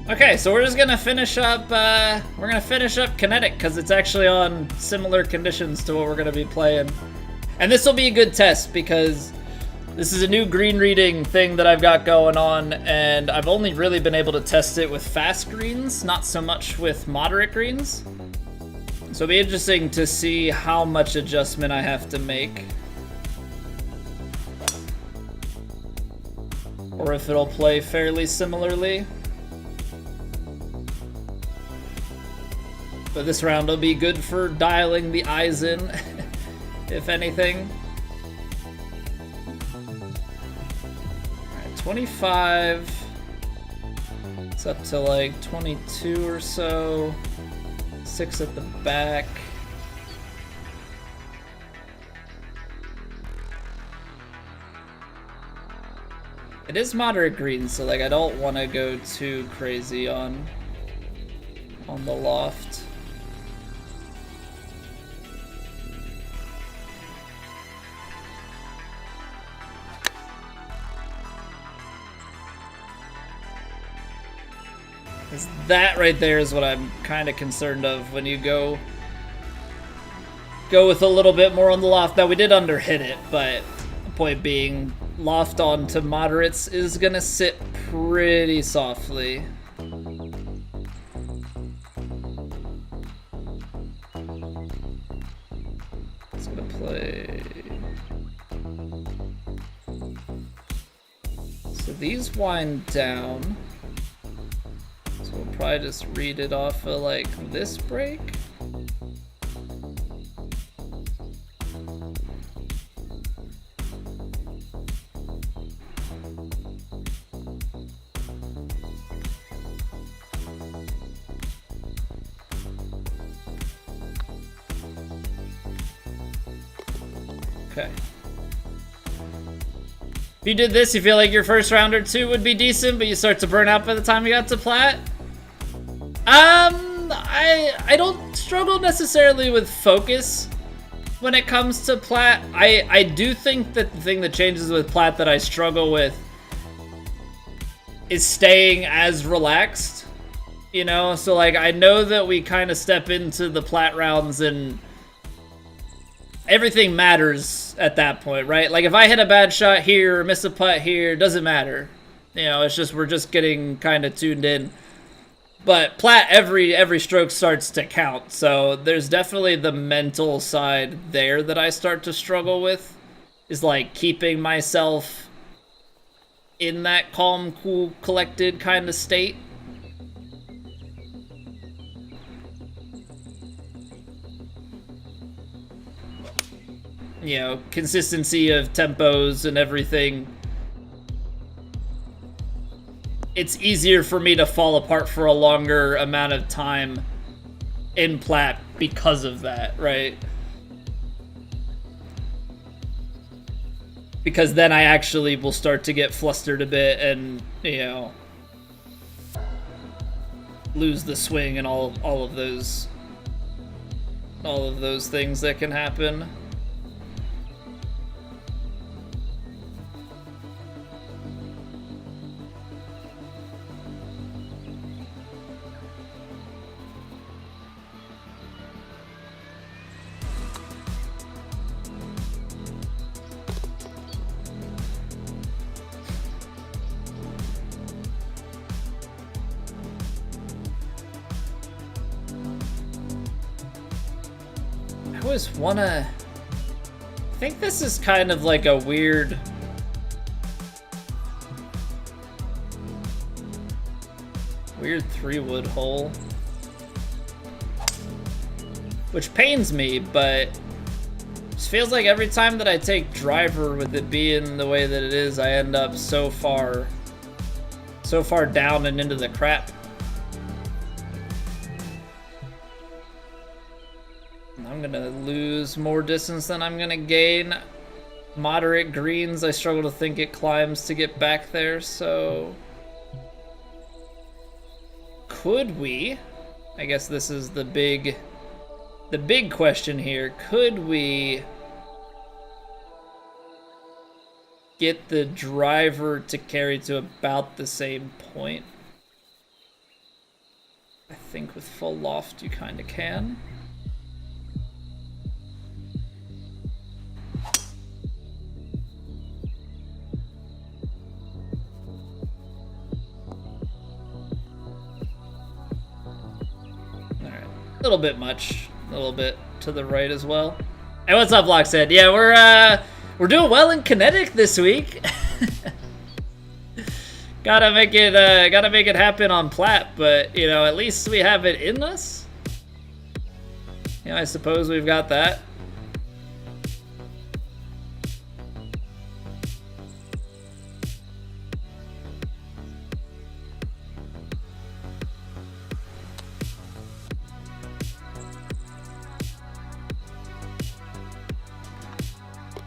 Okay, so we're just gonna finish up, Kinetic, because it's actually on similar conditions to what we're gonna be playing. And this will be a good test, because this is a new green reading thing that I've got going on, and I've only really been able to test it with fast greens, not so much with moderate greens. So it'll be interesting to see how much adjustment I have to make. Or if it'll play fairly similarly. But this round will be good for dialing the eyes in, if anything. Alright, 25. It's up to like 22 or so. 6 at the back. It is moderate green, so like I don't want to go too crazy on the loft. That right there is what I'm kind of concerned of when you go with a little bit more on the loft. Now, we did underhit it, but the point being, loft onto moderates is going to sit pretty softly. It's going to play... So these wind down. We'll probably just read it off of like this break. Okay. If you did this, you feel like your first round or two would be decent, but you start to burn out by the time you got to Plat? I don't struggle necessarily with focus when it comes to Plat. I do think that the thing that changes with Plat that I struggle with is staying as relaxed, you know? So like, I know that we kind of step into the Plat rounds and everything matters at that point, right? Like if I hit a bad shot here or miss a putt here, doesn't matter. You know, it's just, we're just getting kind of tuned in. But Plat, every stroke starts to count, so there's definitely the mental side there that I start to struggle with, is like keeping myself in that calm, cool, collected kind of state. You know, consistency of tempos and everything. It's easier for me to fall apart for a longer amount of time in Plat because of that, right? Because then I actually will start to get flustered a bit and, you know, lose the swing and all of those things that can happen. I always wanna... I think this is kind of like a weird... weird 3-wood hole. Which pains me, but... it just feels like every time that I take driver with it being the way that it is, I end up so far down and into the crap. I'm gonna lose more distance than I'm gonna gain. Moderate greens, I struggle to think it climbs to get back there, so... Could we? I guess this is the big question here. Could we get the driver to carry to about the same point? I think with full loft you kind of can. Alright, a little bit much, a little bit to the right as well. Hey, what's up, Lockstead? Yeah, we're doing well in kinetic this week. Gotta make it happen on Plat, but you know, at least we have it in us. You know, I suppose we've got that.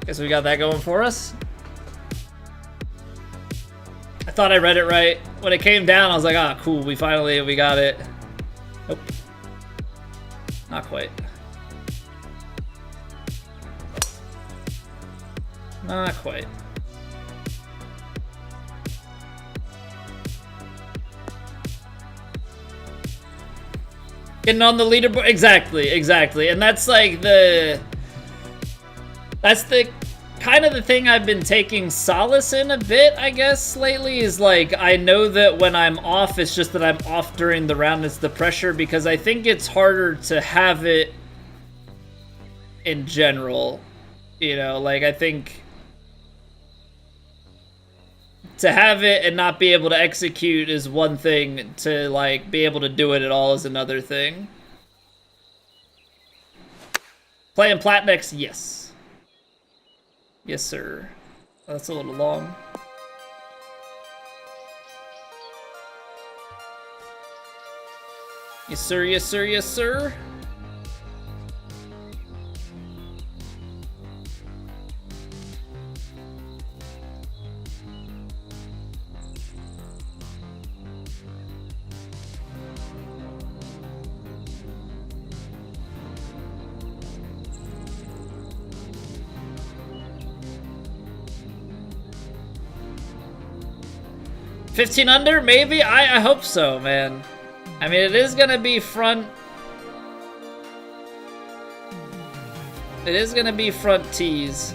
Guess we got that going for us. I thought I read it right. When it came down, I was like, ah, cool, we got it. Nope. Not quite. Not quite. Getting on the leaderboard, exactly. And that's like that's the kind of the thing I've been taking solace in a bit, I guess, lately, is like, I know that when I'm off, it's just that I'm off during the round, it's the pressure, because I think it's harder to have it in general, you know, like, I think to have it and not be able to execute is one thing, to, like, be able to do it at all is another thing. Playing Plat next? Yes. Yes, sir. That's a little long. Yes, sir, yes, sir, yes, sir. $15 under, maybe? I hope so, man. I mean, it is gonna be front. It is gonna be front tees.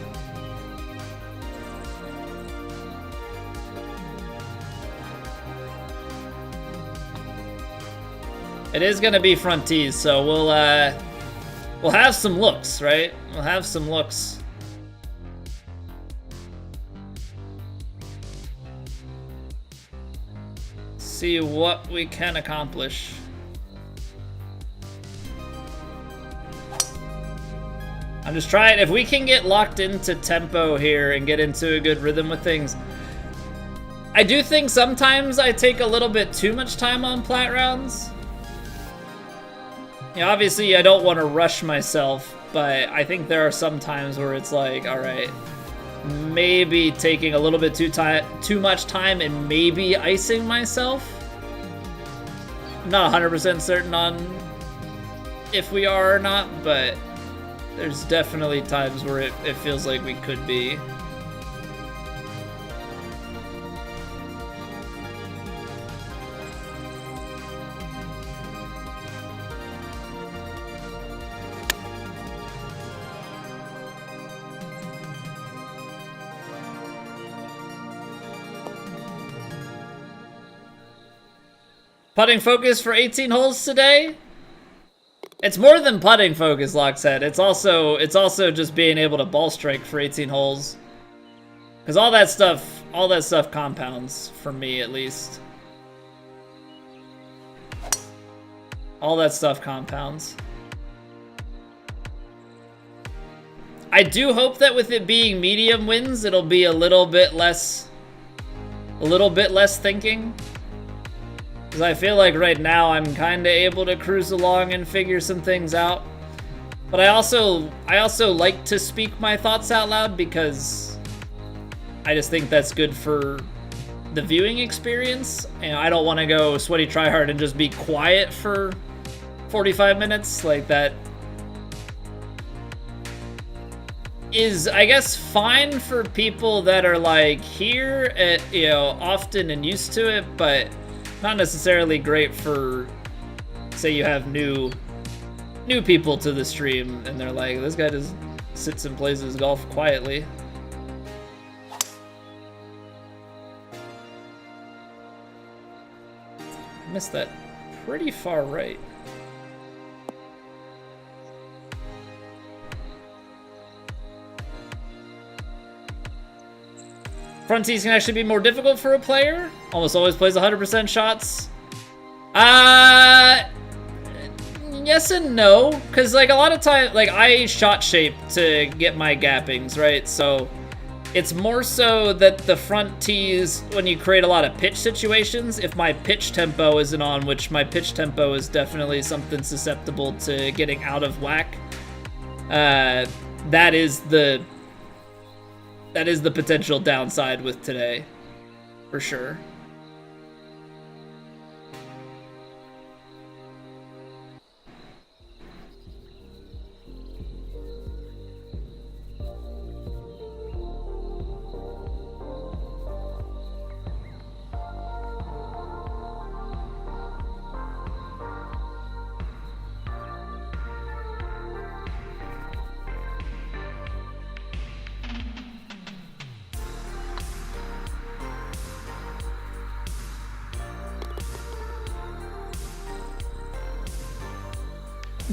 It is gonna be front tees, so we'll have some looks, right? We'll have some looks. See what we can accomplish. I'm just trying, if we can get locked into tempo here and get into a good rhythm with things. I do think sometimes I take a little bit too much time on Plat rounds. You know, obviously I don't want to rush myself, but I think there are some times where it's like, all right, maybe taking a little bit too much time and maybe icing myself. I'm not 100% certain on if we are or not, but there's definitely times where it feels like we could be. Putting focus for 18 holes today? It's more than putting focus, Lockset. It's also just being able to ball strike for 18 holes. Cause all that stuff compounds for me, at least. All that stuff compounds. I do hope that with it being medium wins, it'll be a little bit less thinking. Because I feel like right now I'm kind of able to cruise along and figure some things out. But I also like to speak my thoughts out loud because I just think that's good for the viewing experience, and I don't want to go sweaty tryhard and just be quiet for 45 minutes. Like, that is, I guess, fine for people that are like here at, you know, often and used to it, but not necessarily great for, say you have new people to the stream and they're like, this guy just sits and plays his golf quietly. I missed that pretty far right. Front tees can actually be more difficult for a player. Almost always plays 100% shots. Yes and no, because like a lot of time, like I shot shape to get my gappings, right? So it's more so that the front tees, when you create a lot of pitch situations, if my pitch tempo isn't on, which my pitch tempo is definitely something susceptible to getting out of whack, that is the potential downside with today, for sure.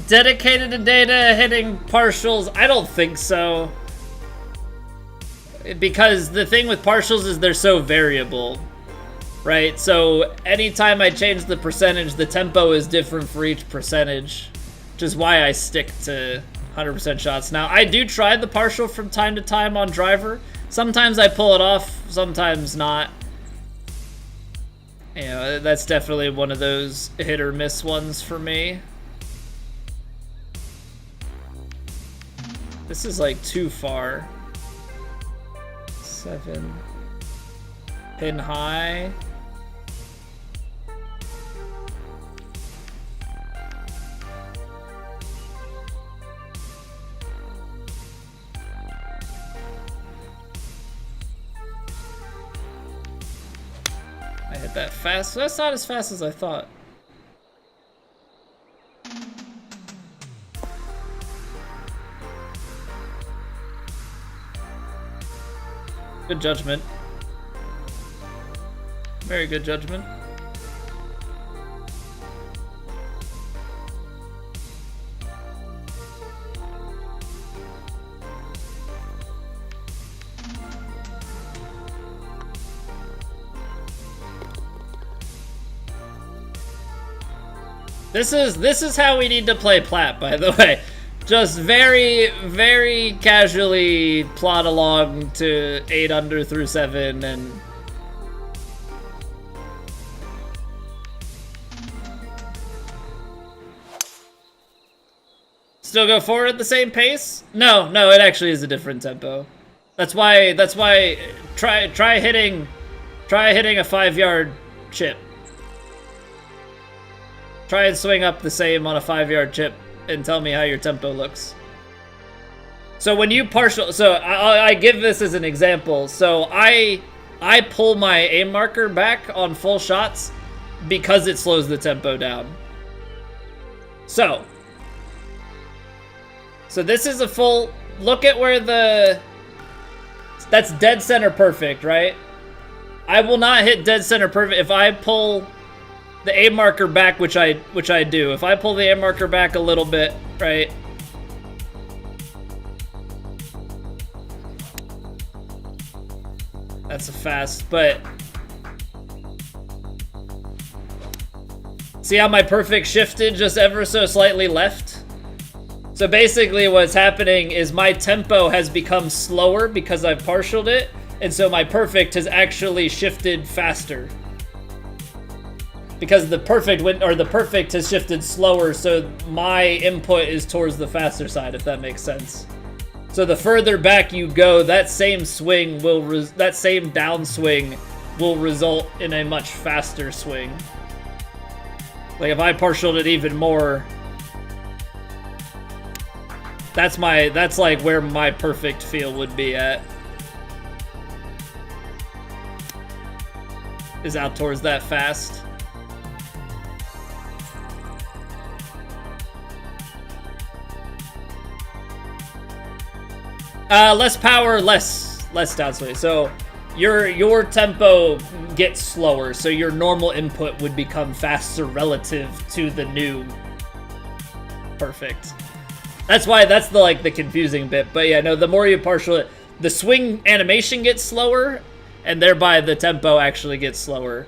Dedicated to data hitting partials? I don't think so. Because the thing with partials is they're so variable, right? So anytime I change the percentage, the tempo is different for each percentage, which is why I stick to 100% shots. Now, I do try the partial from time to time on driver. Sometimes I pull it off, sometimes not. You know, that's definitely one of those hit or miss ones for me. This is like too far. 7. Pin high. I hit that fast. That's not as fast as I thought. Good judgment. Very good judgment. This is how we need to play Plat, by the way. Just very, very casually plod along to 8 under through 7 and... Still go forward at the same pace? No, it actually is a different tempo. That's why try hitting a 5-yard chip. Try and swing up the same on a 5-yard chip and tell me how your tempo looks. So when you partial, so I give this as an example. So I pull my aim marker back on full shots because it slows the tempo down. So this is a full, look at where that's dead center perfect, right? I will not hit dead center perfect if I pull the aim marker back, which I do. If I pull the aim marker back a little bit, right? That's a fast, but see how my perfect shifted just ever so slightly left? So basically what's happening is my tempo has become slower because I've partialed it, and so my perfect has actually shifted faster. because the perfect wind, or the perfect has shifted slower, so my input is towards the faster side, if that makes sense. So the further back you go, that same swing will, that same downswing will result in a much faster swing. Like if I partialed it even more, that's like where my perfect feel would be at. Is out towards that fast. Less power, less downswing. So your tempo gets slower, so your normal input would become faster relative to the new perfect. That's why that's the confusing bit. But yeah, no, the more you partial it, the swing animation gets slower, and thereby the tempo actually gets slower.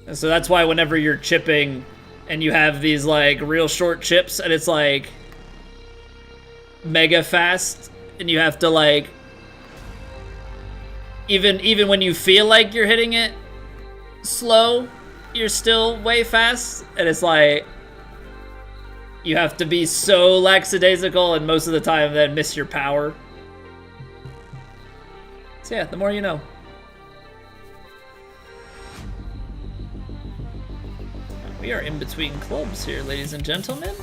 And so that's why whenever you're chipping and you have these like real short chips and it's like mega fast, and you have to like even when you feel like you're hitting it slow, you're still way fast, and it's like you have to be so lackadaisical and most of the time then miss your power. So yeah, the more you know. We are in between clubs here, ladies and gentlemen.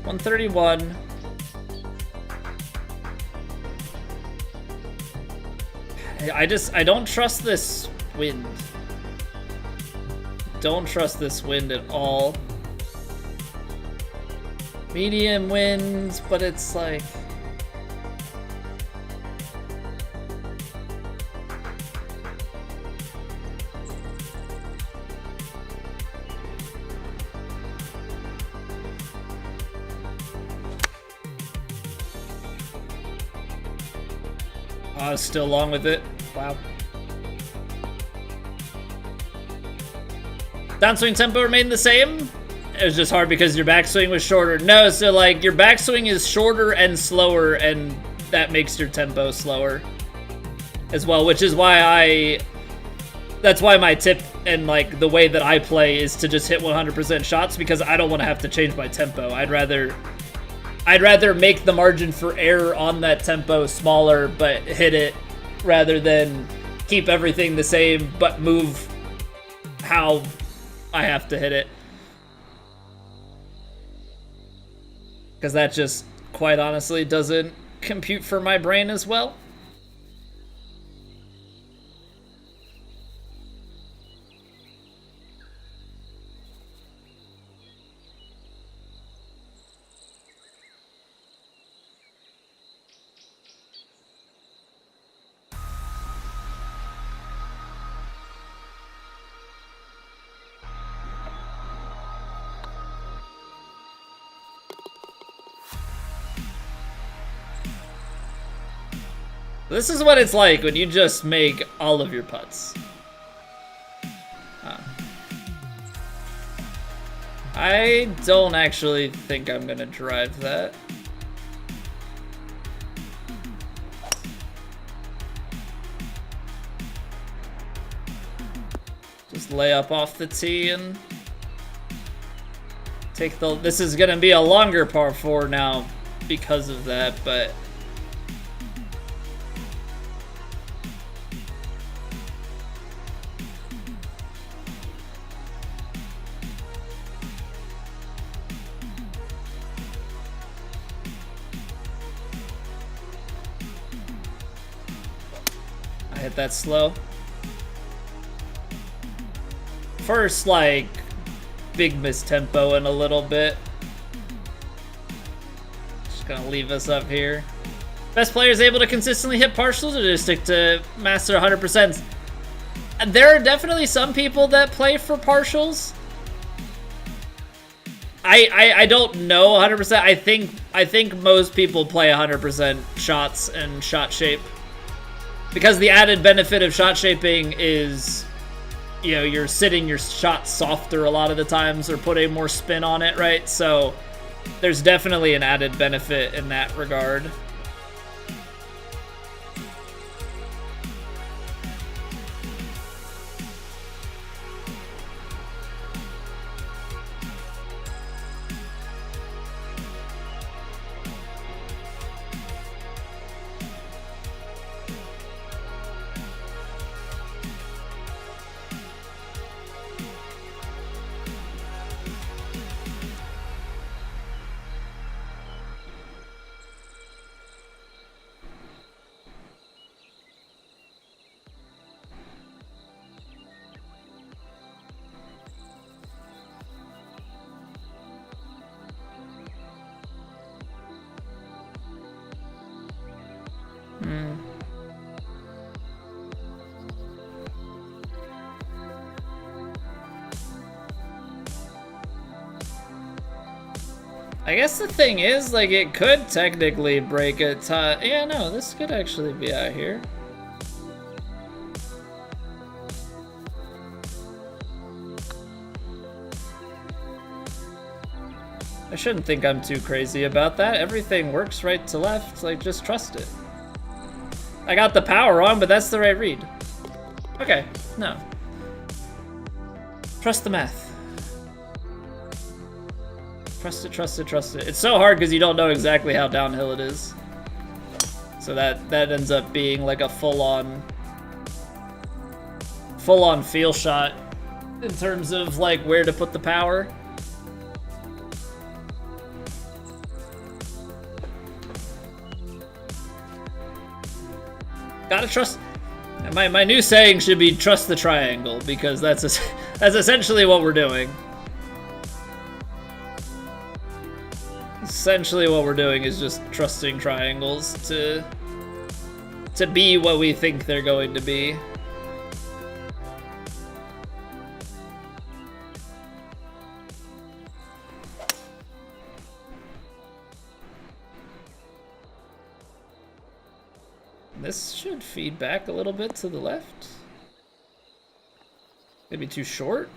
$131. I don't trust this wind. Don't trust this wind at all. Medium winds, but it's like... I was still along with it. Wow. Downswing tempo remained the same? It was just hard because your backswing was shorter. No, so like your backswing is shorter and slower, and that makes your tempo slower as well, which is why that's why my tip and like the way that I play is to just hit 100% shots, because I don't want to have to change my tempo. I'd rather make the margin for error on that tempo smaller, but hit it, rather than keep everything the same, but move how I have to hit it. Because that just, quite honestly, doesn't compute for my brain as well. This is what it's like when you just make all of your putts. I don't actually think I'm gonna drive that. Just lay up off the tee and take the... This is gonna be a longer par 4 now because of that, but... I hit that slow. First, like, big mistempo in a little bit. Just gonna leave us up here. Best players able to consistently hit partials or just stick to master 100%? There are definitely some people that play for partials. I don't know 100%. I think most people play 100% shots and shot shape. Because the added benefit of shot shaping is, you know, you're sitting your shots softer a lot of the times, or putting more spin on it, right? So there's definitely an added benefit in that regard. I guess the thing is, like, it could technically break a tie. Yeah, no, this could actually be out here. I shouldn't think I'm too crazy about that. Everything works right to left, like, just trust it. I got the power wrong, but that's the right read. Okay, no. Trust the math. Trust it, trust it, trust it. It's so hard because you don't know exactly how downhill it is. So that ends up being like a full-on feel shot in terms of like where to put the power. Gotta trust. My new saying should be trust the triangle, because that's essentially what we're doing. Essentially what we're doing is just trusting triangles to be what we think they're going to be. This should feed back a little bit to the left. Maybe too short.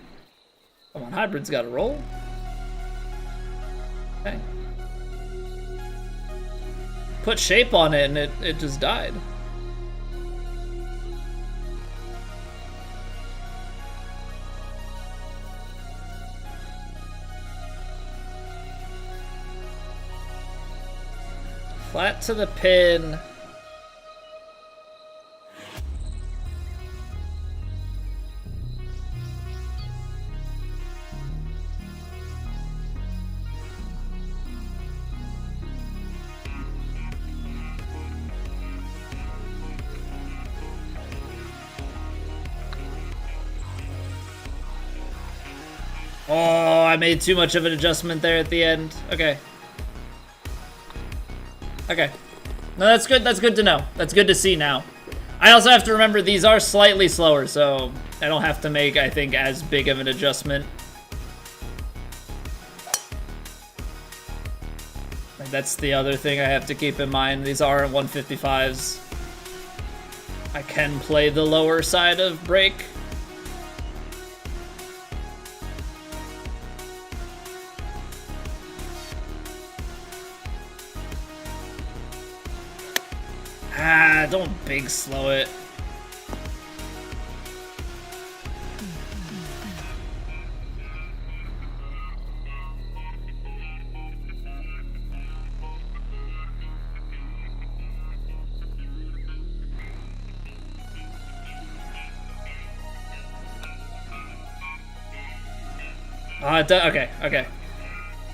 Come on, hybrid's gotta roll. Okay. Put shape on it and it just died. Flat to the pin. Oh, I made too much of an adjustment there at the end. Okay. Okay. No, that's good. That's good to know. That's good to see now. I also have to remember these are slightly slower, so I don't have to make, I think, as big of an adjustment. That's the other thing I have to keep in mind. These are 155s. I can play the lower side of break. Ah, don't big slow it. Okay, okay.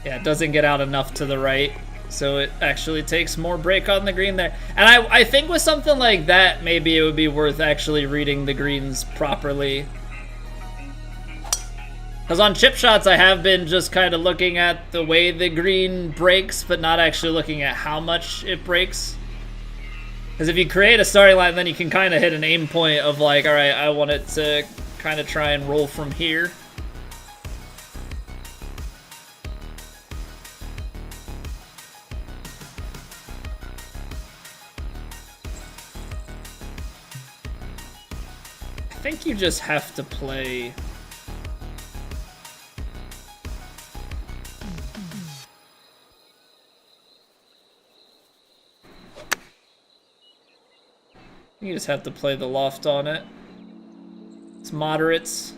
Yeah, it doesn't get out enough to the right. So it actually takes more break on the green there. And I think with something like that, maybe it would be worth actually reading the greens properly. Because on chip shots, I have been just kind of looking at the way the green breaks, but not actually looking at how much it breaks. Because if you create a starting line, then you can kind of hit an aim point of like, all right, I want it to kind of try and roll from here. I think you just have to play. You just have to play the loft on it. It's moderates.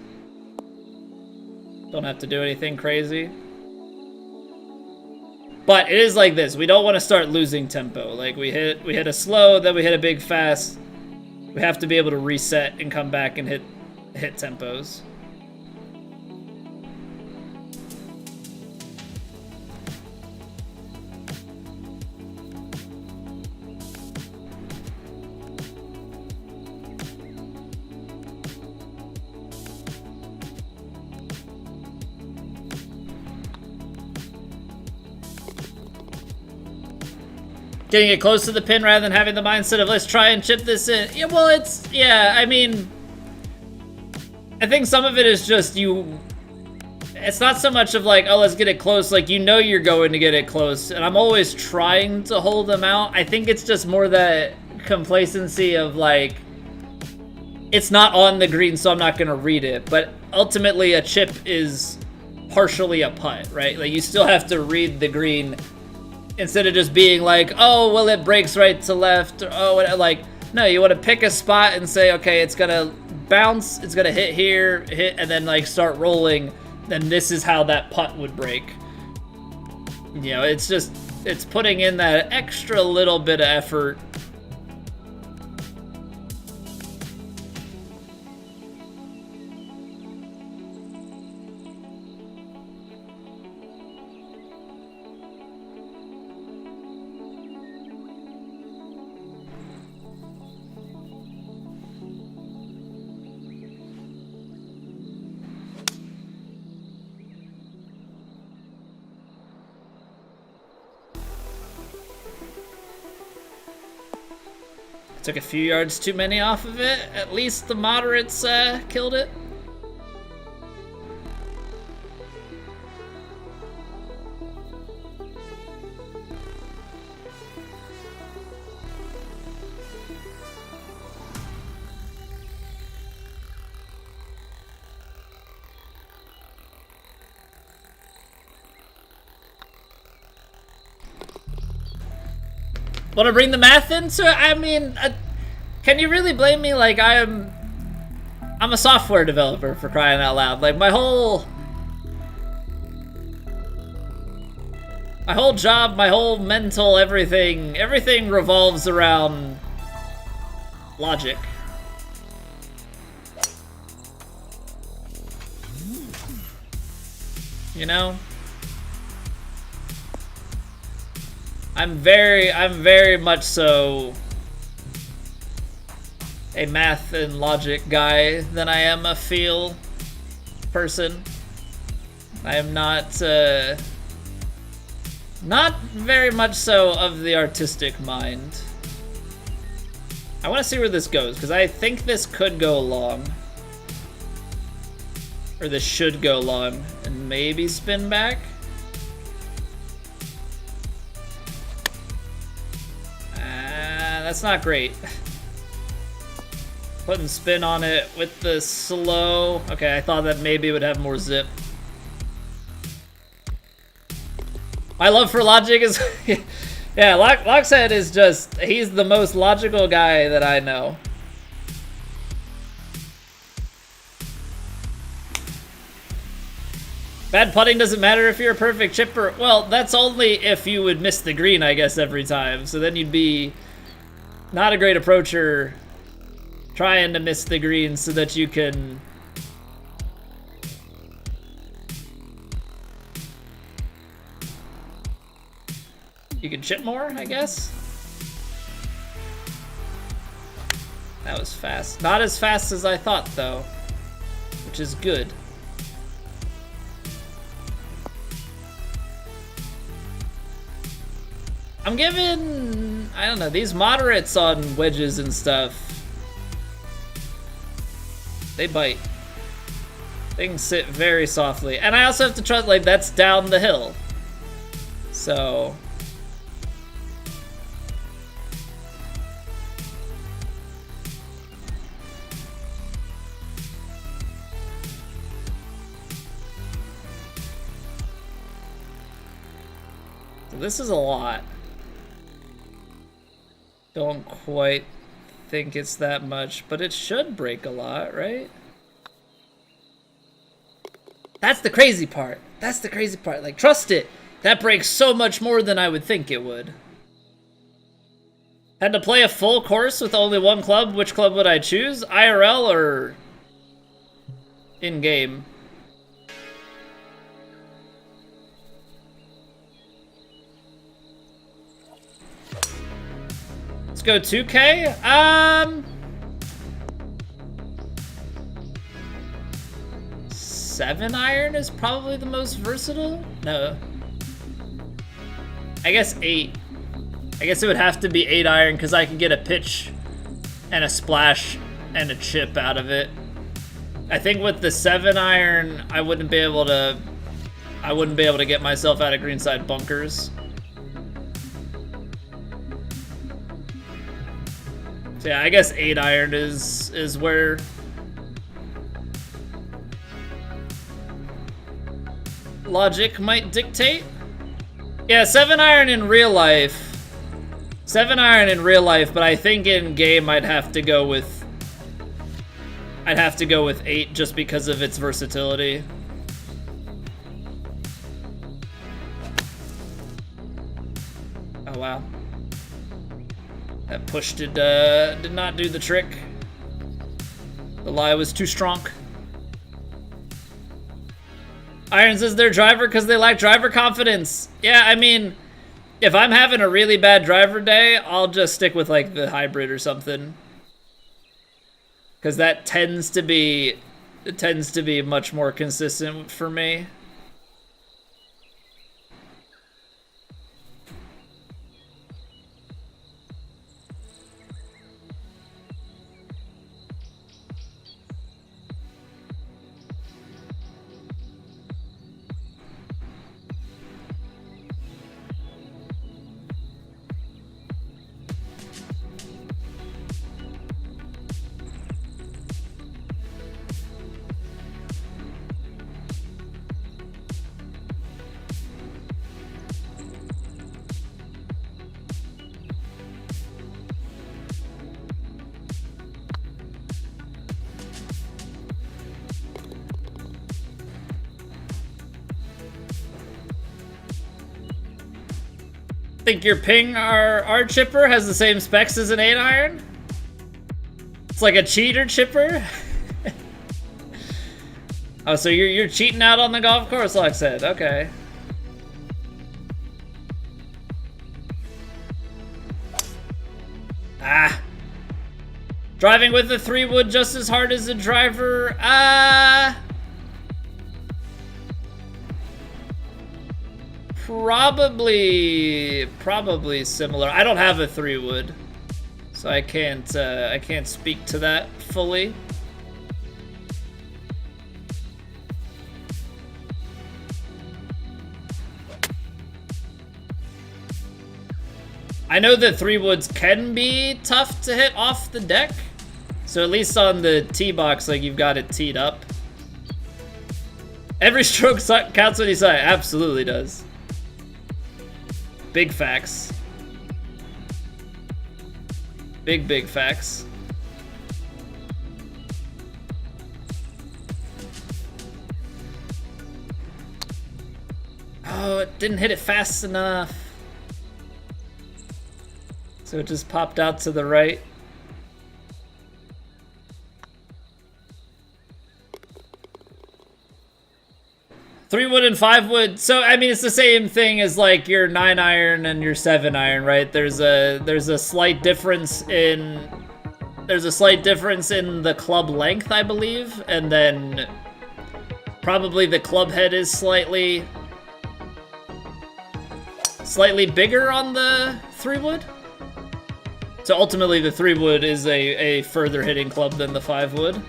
Don't have to do anything crazy. But it is like this. We don't want to start losing tempo. Like we hit a slow, then we hit a big fast. We have to be able to reset and come back and hit tempos. Getting it close to the pin rather than having the mindset of let's try and chip this in. Yeah, well, I mean, I think some of it is just you It's not so much of like, oh, let's get it close. Like, you know you're going to get it close. And I'm always trying to hold them out. I think it's just more that complacency of like, it's not on the green, so I'm not going to read it. But ultimately, a chip is partially a putt, right? Like, you still have to read the green instead of just being like, oh, well, it breaks right to left. Or, oh, like, no, you want to pick a spot and say, okay, it's going to bounce, it's going to hit here, hit, and then like start rolling. Then this is how that putt would break. You know, it's just, it's putting in that extra little bit of effort. Took a few yards too many off of it. At least the moderates killed it. Want to bring the math into it? I mean, can you really blame me? Like, I'm a software developer, for crying out loud. Like, my whole job, my whole mental everything revolves around logic. You know? I'm very much so a math and logic guy than I am a feel person. I am not very much so of the artistic mind. I want to see where this goes, because I think this could go long. Or this should go long, and maybe spin back. That's not great. Putting spin on it with the slow. Okay, I thought that maybe it would have more zip. My love for logic is... yeah, Lockshead is just... he's the most logical guy that I know. Bad putting doesn't matter if you're a perfect chipper. Well, that's only if you would miss the green, I guess, every time. So then you'd be... not a great approacher trying to miss the green so that you can chip more, I guess. That was fast. Not as fast as I thought though, which is good. I'm giving, I don't know, these moderates on wedges and stuff, they bite. Things sit very softly. And I also have to trust, like, that's down the hill. So... this is a lot. Don't quite think it's that much, but it should break a lot, right? That's the crazy part. That's the crazy part. Like, trust it. That breaks so much more than I would think it would. Had to play a full course with only one club. Which club would I choose? IRL or in-game? Let's go 2K. 7-iron is probably the most versatile. No. I guess 8. I guess it would have to be 8-iron because I can get a pitch and a splash and a chip out of it. I think with the 7-iron, I wouldn't be able to get myself out of greenside bunkers. So yeah, I guess 8-iron is where logic might dictate. Yeah, 7-iron in real life. 7-iron in real life, but I think in game I'd have to go with 8 just because of its versatility. Oh wow. That push did not do the trick. The lie was too strong. Irons is their driver because they lack driver confidence. Yeah, I mean, if I'm having a really bad driver day, I'll just stick with like the hybrid or something. Because that tends to be much more consistent for me. Think your ping our chipper has the same specs as an 8-iron? It's like a cheater chipper? Oh, so you're cheating out on the golf course, like I said. Okay. Ah. Driving with the 3-wood just as hard as the driver. Probably similar. I don't have a 3-wood, so I can't speak to that fully. I know that 3-woods can be tough to hit off the deck, so at least on the tee box, like, you've got it teed up. Every stroke counts when you say. Absolutely does. Big facts. Big facts. Oh, it didn't hit it fast enough. So it just popped out to the right. Three-wood and 5-wood. So I mean, it's the same thing as like your 9-iron and your 7-iron, right? There's a slight difference in the club length, I believe, and then probably the club head is slightly bigger on the 3-wood. So ultimately, the 3-wood is a further hitting club than the 5-wood.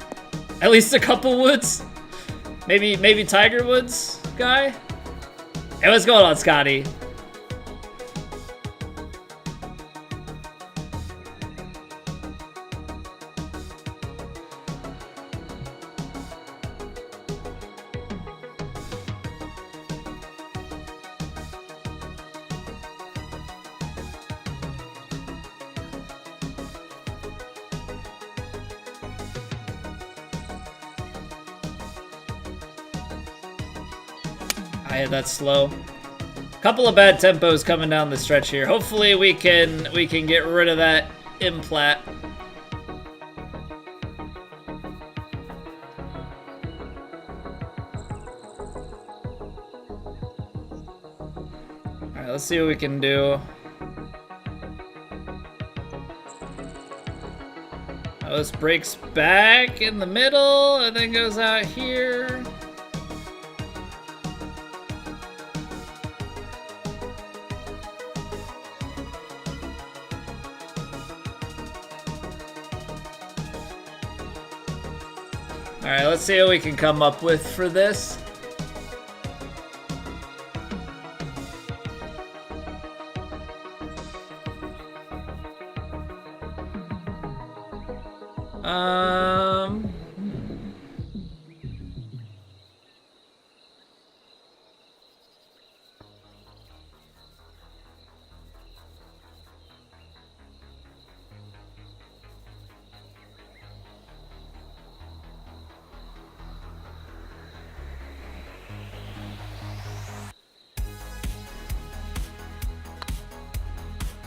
At least a couple woods. Maybe Tiger Woods guy? Hey, what's going on, Scotty? I had that slow. Couple of bad tempos coming down the stretch here. Hopefully we can get rid of that in Plat. All right, let's see what we can do. Oh, this breaks back in the middle and then goes out here. Alright, let's see what we can come up with for this.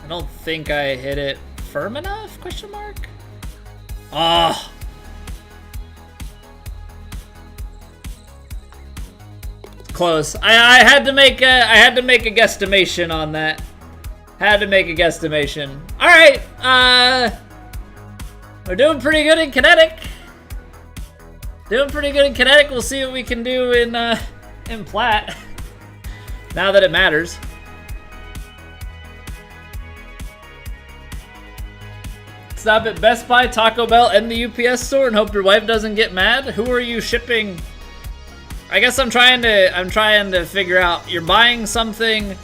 I don't think I hit it firm enough, question mark? Oh. Close. I had to make a guesstimation on that. Had to make a guesstimation. All right. We're doing pretty good in kinetic. Doing pretty good in kinetic. We'll see what we can do in Plat. Now that it matters. Stop at Best Buy, Taco Bell, and the UPS store and hope your wife doesn't get mad. Who are you shipping? I guess I'm trying to figure out. You're buying something.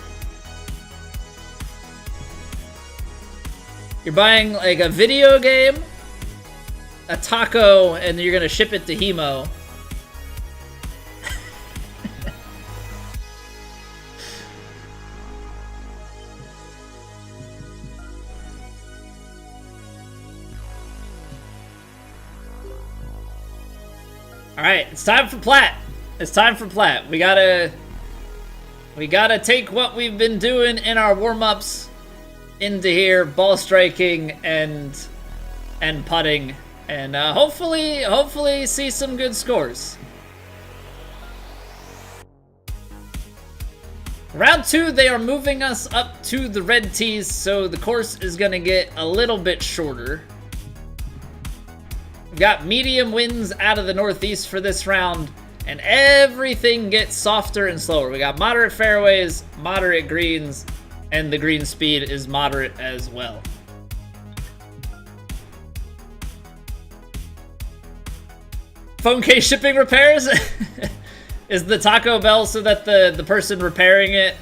You're buying like a video game, a taco, and you're gonna ship it to Hemo. All right, it's time for Plat. It's time for Plat. We gotta take what we've been doing in our warm-ups into here, ball striking and putting, and hopefully see some good scores. Round 2, they are moving us up to the red tees, so the course is gonna get a little bit shorter. We've got medium winds out of the northeast for this round, and everything gets softer and slower. We got moderate fairways, moderate greens, and the green speed is moderate as well. Phone case shipping repairs? Is the Taco Bell so that the person repairing it,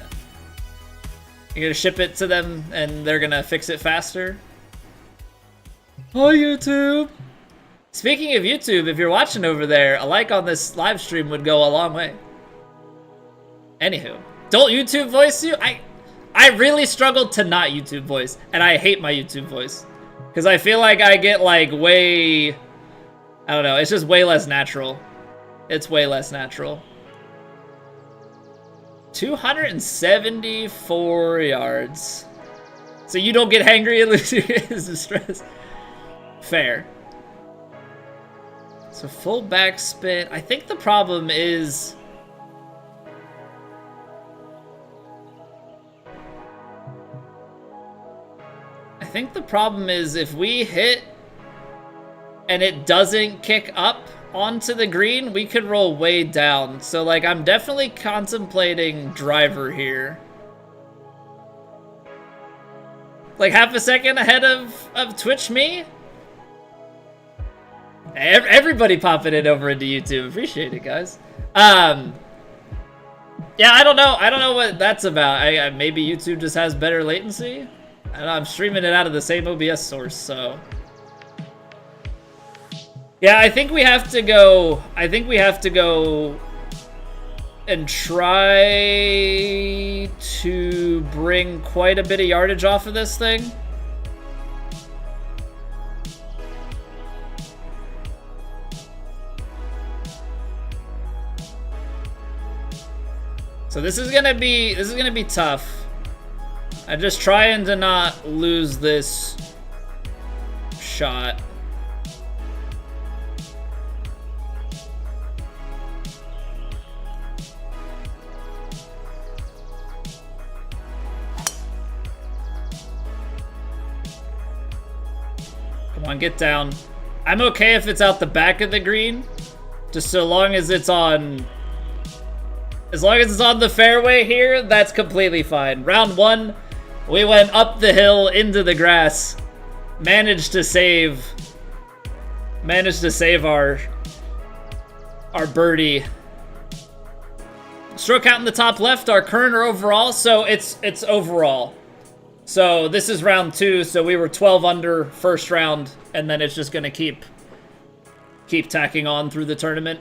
you're gonna ship it to them and they're gonna fix it faster? Hi, YouTube! Speaking of YouTube, if you're watching over there, a like on this live stream would go a long way. Anywho, don't YouTube voice you? I really struggled to not YouTube voice, and I hate my YouTube voice. Because I feel like I get like way, I don't know, it's just way less natural. It's way less natural. 274 yards. So you don't get hangry and lose your stress. Fair. So full backspin. I think the problem is if we hit and it doesn't kick up onto the green, we could roll way down. So like I'm definitely contemplating driver here. Like half a second ahead of Twitch me. Everybody popping it over into YouTube. Appreciate it, guys. Yeah, I don't know what that's about. Maybe YouTube just has better latency. I don't know, I'm streaming it out of the same OBS source, so. Yeah, I think we have to go and try to bring quite a bit of yardage off of this thing. So this is gonna be tough. I'm just trying to not lose this shot. Come on, get down. I'm okay if it's out the back of the green, just so long as it's on. As long as it's on the fairway here, that's completely fine. Round 1, we went up the hill into the grass. Managed to save our our birdie. Stroke count in the top left, our current or overall, so it's overall. So this is round 2, so we were 12 under first round, and then it's just gonna keep tacking on through the tournament.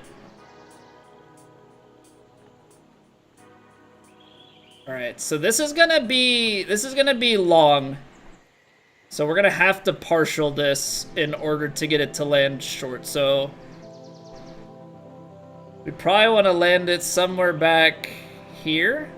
All right, so this is gonna be long. So we're gonna have to partial this in order to get it to land short. So we probably want to land it somewhere back here.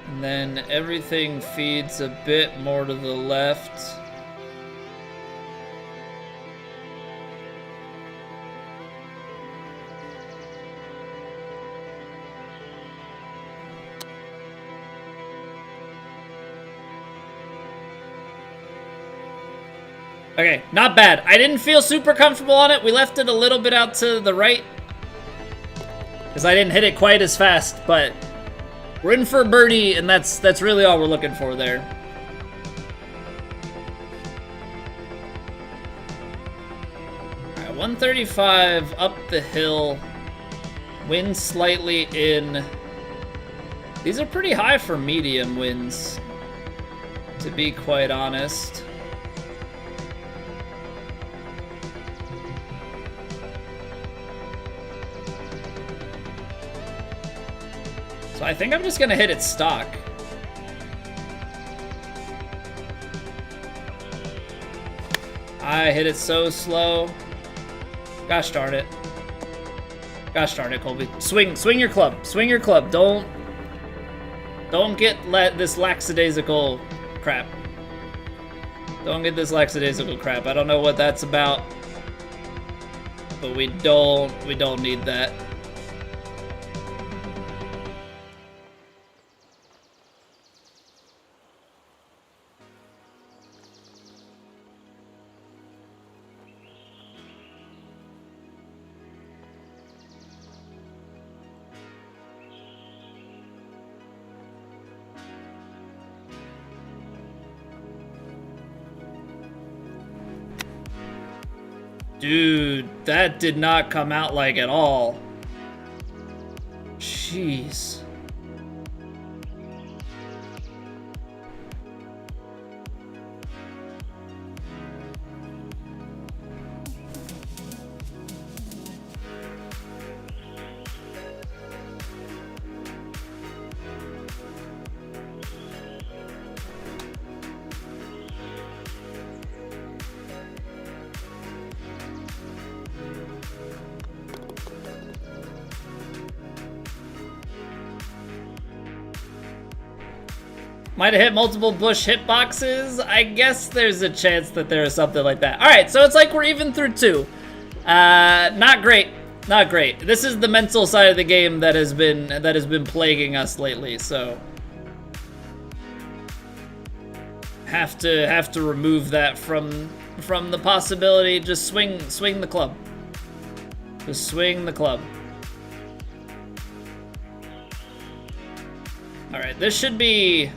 And then everything feeds a bit more to the left. Okay, not bad. I didn't feel super comfortable on it. We left it a little bit out to the right because I didn't hit it quite as fast, but we're in for a birdie, and that's really all we're looking for there. All right, 135 up the hill. Wind slightly in. These are pretty high for medium winds, to be quite honest. So I think I'm just gonna hit it stock. I hit it so slow. Gosh darn it. Gosh darn it, Colby. Swing your club. Swing your club. Don't get this lackadaisical crap. Don't get this lackadaisical crap. I don't know what that's about, but we don't need that. Dude, that did not come out like at all. Jeez. Might have hit multiple bush hitboxes. I guess there's a chance that there is something like that. All right, so it's like we're even through 2. Not great, not great. This is the mental side of the game that has been plaguing us lately. So have to remove that from the possibility. Just swing the club. Just swing the club. All right, this should be.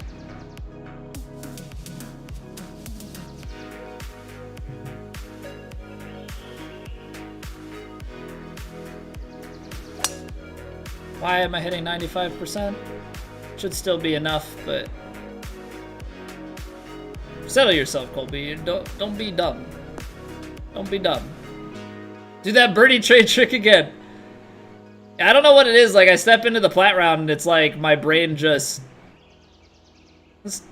Why am I hitting 95%? Should still be enough, but settle yourself, Colby. Don't be dumb. Don't be dumb. Do that birdie trade trick again. I don't know what it is. Like, I step into the Plat round and it's like my brain just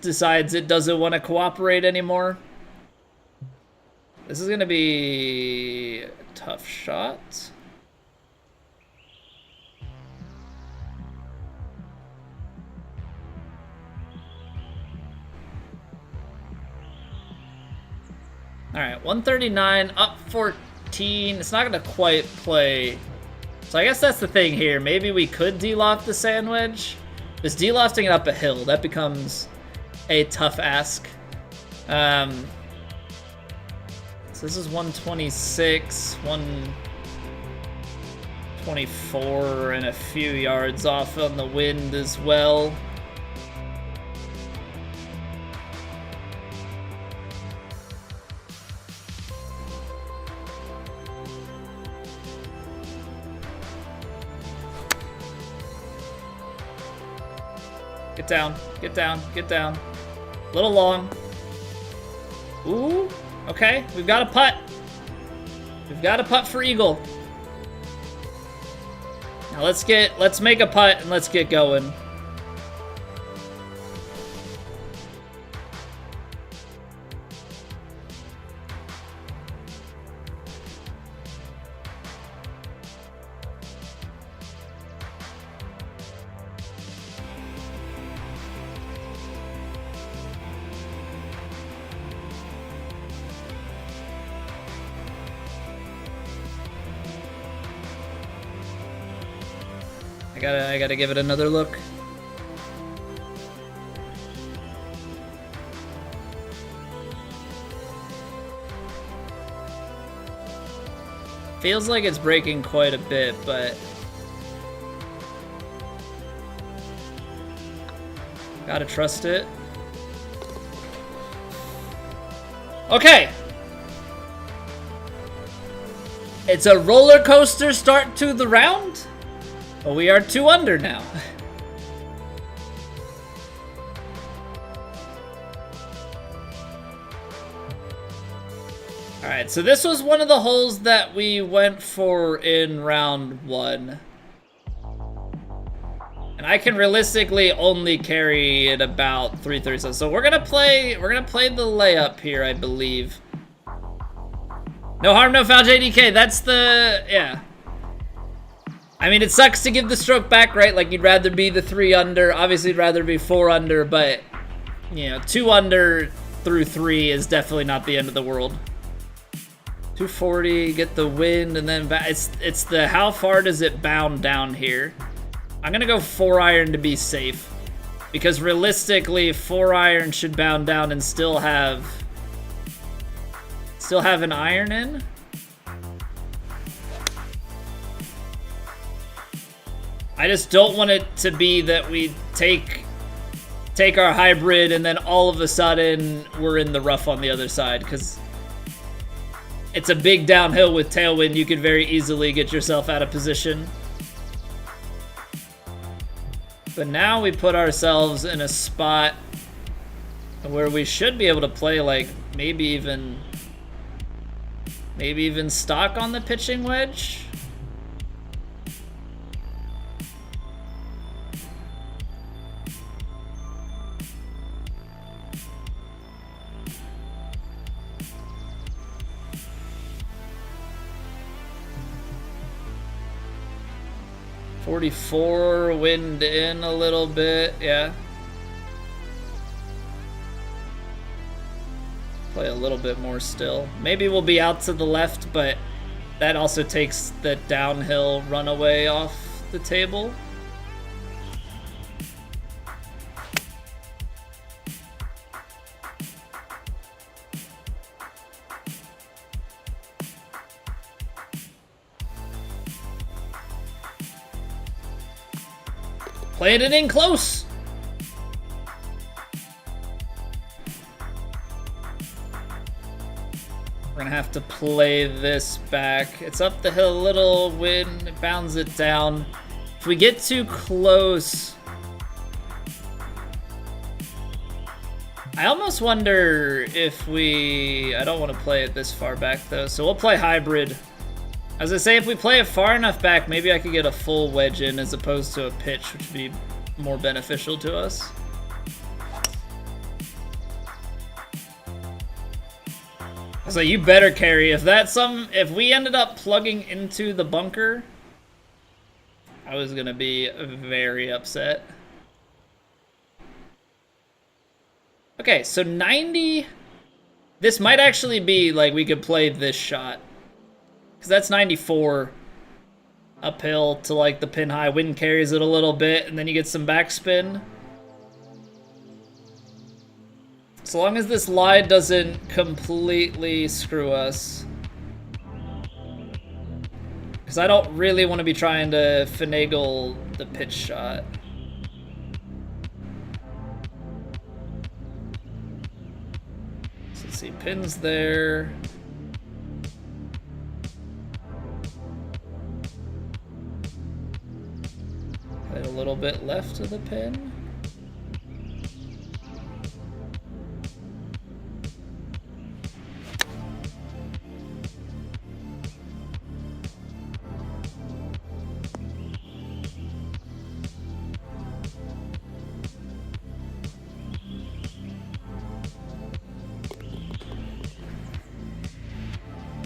decides it doesn't want to cooperate anymore. This is gonna be a tough shot. All right, 139, up 14. It's not gonna quite play So I guess that's the thing here. Maybe we could de-loft the sand wedge. Just de-lofting it up a hill, that becomes a tough ask. So this is 126, 124, and a few yards off on the wind as well. Get down, get down, get down. A little long. Ooh, okay, we've got a putt. We've got a putt for eagle. Now let's make a putt and let's get going. I gotta give it another look. Feels like it's breaking quite a bit, but gotta trust it. Okay. It's a roller coaster start to the round. But we are 2 under now. Alright, so this was one of the holes that we went for in round 1. And I can realistically only carry it about 337. So we're gonna play the layup here, I believe. No harm, no foul, JDK. That's the, yeah. I mean, it sucks to give the stroke back, right? Like, you'd rather be the 3 under. Obviously, you'd rather be 4 under, but, you know, 2 under through 3 is definitely not the end of the world. 240, get the wind, and then it's the how far does it bound down here? I'm gonna go 4 iron to be safe, because realistically, 4 iron should bound down and still have an iron in. I just don't want it to be that we take our hybrid and then all of a sudden we're in the rough on the other side, because it's a big downhill with tailwind. You could very easily get yourself out of position. But now we put ourselves in a spot where we should be able to play, like, maybe even stock on the pitching wedge. .44, wind in a little bit, yeah. Play a little bit more still. Maybe we'll be out to the left, but that also takes the downhill runaway off the table. Playing it in close. We're gonna have to play this back. It's up the hill a little, wind, it bounds it down. If we get too close, I almost wonder if I don't want to play it this far back though, so we'll play hybrid. As I say, if we play it far enough back, maybe I could get a full wedge in as opposed to a pitch, which would be more beneficial to us. So you better carry. If we ended up plugging into the bunker, I was gonna be very upset. Okay, so 90. This might actually be like we could play this shot, because that's 94. uphill to like the pin high. Wind carries it a little bit, and then you get some backspin. As long as this lie doesn't completely screw us. Because I don't really want to be trying to finagle the pitch shot. So let's see, pins there. Play a little bit left of the pin.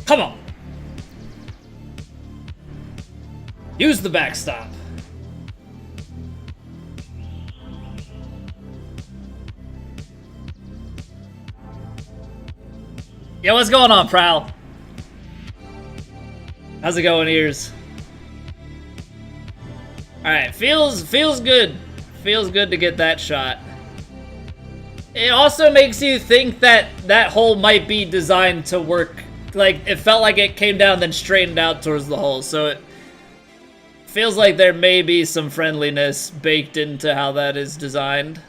Come on! Use the backstop. Yo, what's going on, Prowl? How's it going, ears? Alright, feels good. Feels good to get that shot. It also makes you think that that hole might be designed to work. Like, it felt like it came down then straightened out towards the hole, so it feels like there may be some friendliness baked into how that is designed.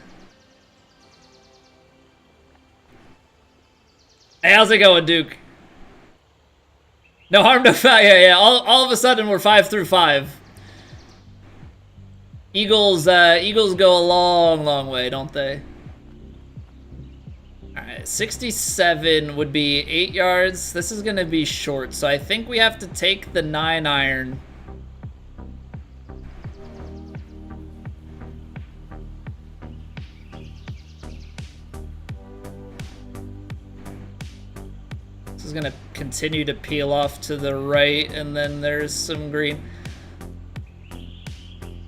Hey, how's it going, Duke? No harm, no foul. Yeah. All of a sudden, we're 5 through 5. Eagles go a long way, don't they? Alright, 67 would be 8 yards. This is going to be short, so I think we have to take the 9-iron. This is going to continue to peel off to the right, and then there's some green.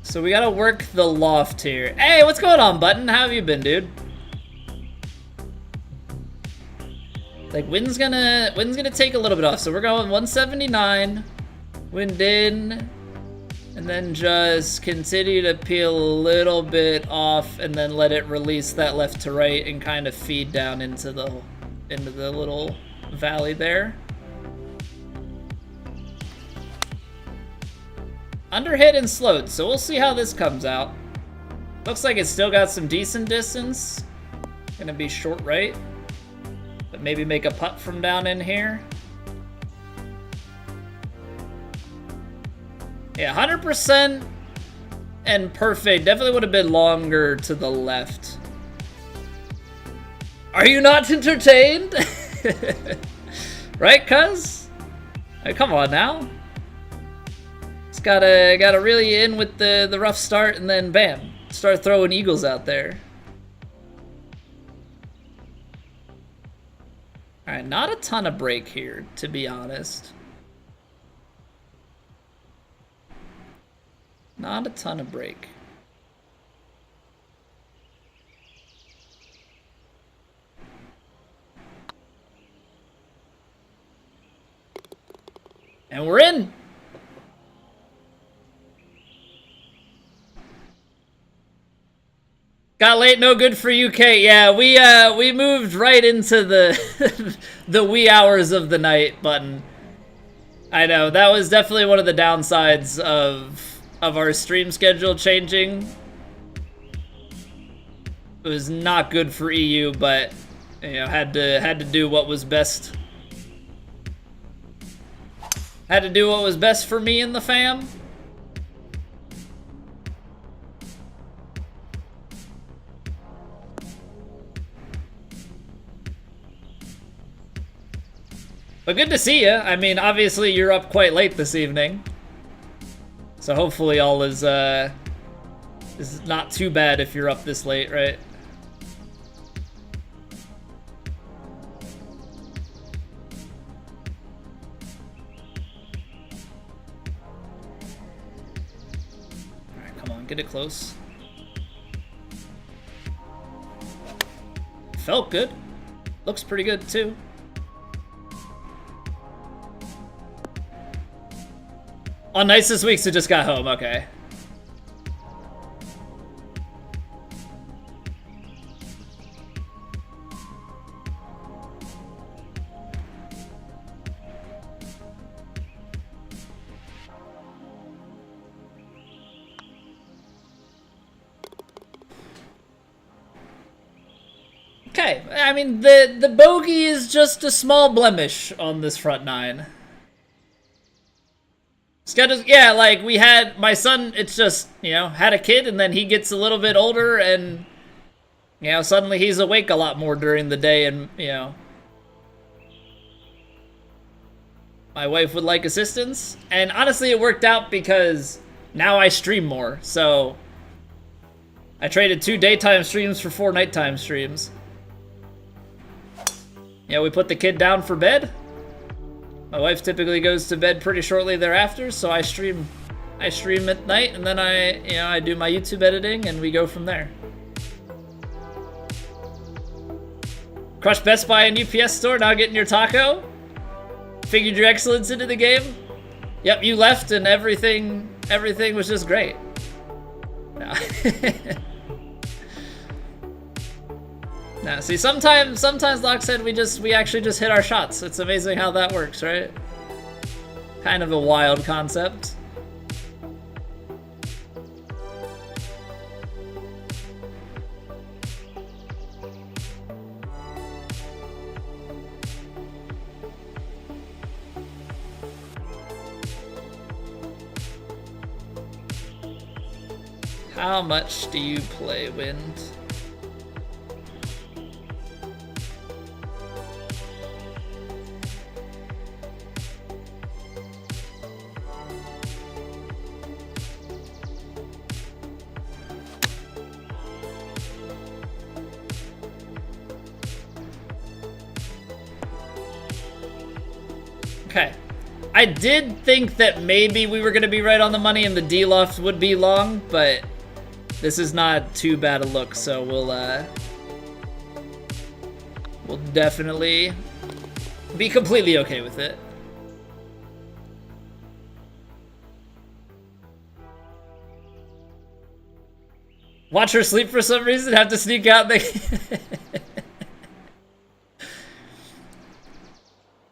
So we got to work the loft here. Hey, what's going on, Button? How have you been, dude? Like, wind's gonna take a little bit off, so we're going 179, wind in, and then just continue to peel a little bit off, and then let it release that left to right and kind of feed down into the little valley there. Underhit and slowed, so we'll see how this comes out. Looks like it's still got some decent distance. Gonna be short right. But maybe make a putt from down in here. Yeah, 100% and perfect. Definitely would have been longer to the left. Are you not entertained? Right, cuz? Hey, come on now. It's gotta really in with the rough start and then bam, start throwing eagles out there. Alright, not a ton of break here, to be honest. Not a ton of break. And we're in! Got late, no good for UK. Yeah, we moved right into the the wee hours of the night button. I know, that was definitely one of the downsides of our stream schedule changing. It was not good for EU, but you know, had to do what was best. Had to do what was best for me and the fam. But good to see you. I mean, obviously you're up quite late this evening, so hopefully all is not too bad if you're up this late, right? All right, come on, get it close. Felt good. Looks pretty good too. On nights this week, so just got home. Okay. Okay, I mean, the bogey is just a small blemish on this front nine. Schedules, yeah, like, we had, my son, it's just, you know, had a kid, and then he gets a little bit older, and, you know, suddenly he's awake a lot more during the day, and, you know, my wife would like assistance, and honestly, it worked out because now I stream more, so I traded 2 daytime streams for 4 nighttime streams. Yeah, we put the kid down for bed. My wife typically goes to bed pretty shortly thereafter, so I stream at night, and then I do my YouTube editing, and we go from there. Crushed Best Buy and UPS store, now getting your taco. Figured your excellence into the game. Yep, you left, and everything was just great. No. No, see, sometimes Locke said we actually just hit our shots. It's amazing how that works, right? Kind of a wild concept. How much do you play wind? Okay. I did think that maybe we were going to be right on the money and the D-Loft would be long, but this is not too bad a look, so we'll definitely be completely okay with it. Watch her sleep for some reason, have to sneak out the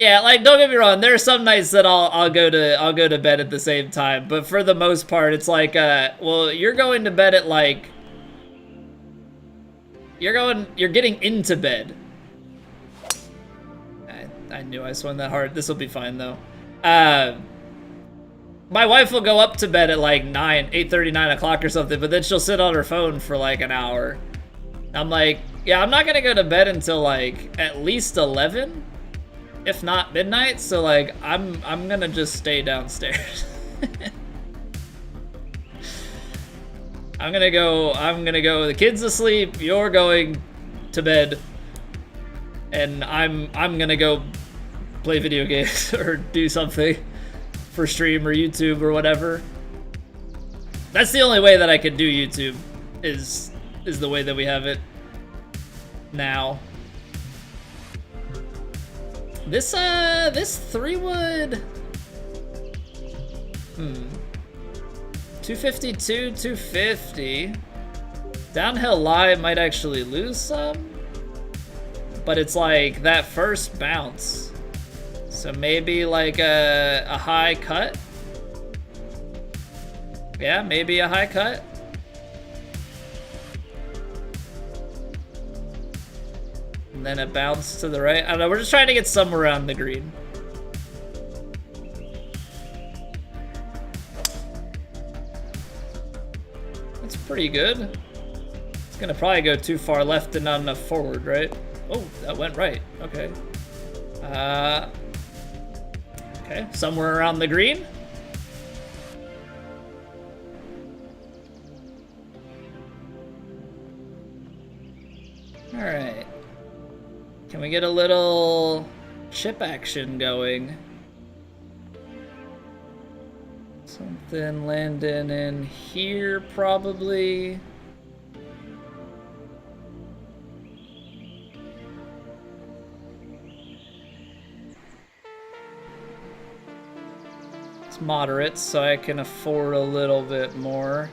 Yeah, like, don't get me wrong, there are some nights that I'll go to bed at the same time, but for the most part it's like well, you're going to bed at like you're getting into bed. I knew I swung that hard. This will be fine though. My wife will go up to bed at like 8:30, 9 o'clock or something, but then she'll sit on her phone for like an hour. I'm like, yeah, I'm not gonna go to bed until like at least 11. If not midnight, so like I'm gonna just stay downstairs. I'm gonna go, the kid's asleep, you're going to bed, and I'm gonna go play video games or do something for stream or YouTube or whatever. That's the only way that I could do YouTube, is the way that we have it now. This 3-wood, 252, 250. Downhill lie might actually lose some, but it's like that first bounce. So maybe like a high cut. Yeah, maybe a high cut. And then a bounce to the right. I don't know, we're just trying to get somewhere around the green. That's pretty good. It's gonna probably go too far left and not enough forward, right? Oh, that went right. Okay. Okay, somewhere around the green. All right. Can we get a little chip action going? Something landing in here, probably. This moderates, so I can afford a little bit more.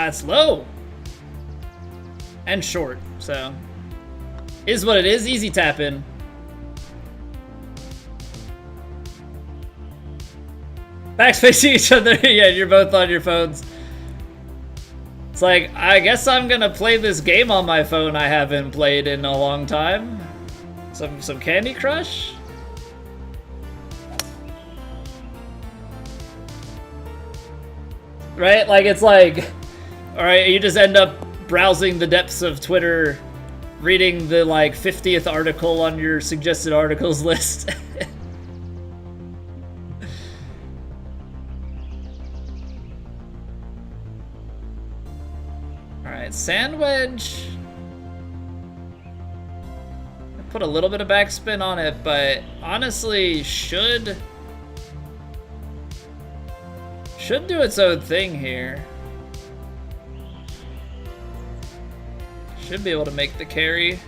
It's low and short, so is what it is. Easy tap in. Backs facing each other. Yeah, you're both on your phones. It's like, I guess I'm gonna play this game on my phone I haven't played in a long time. Some Candy Crush. Right? Like, it's like, alright, you just end up browsing the depths of Twitter, reading the, like, 50th article on your suggested articles list. Alright, sand wedge. I put a little bit of backspin on it, but honestly, should do its own thing here. Should be able to make the carry.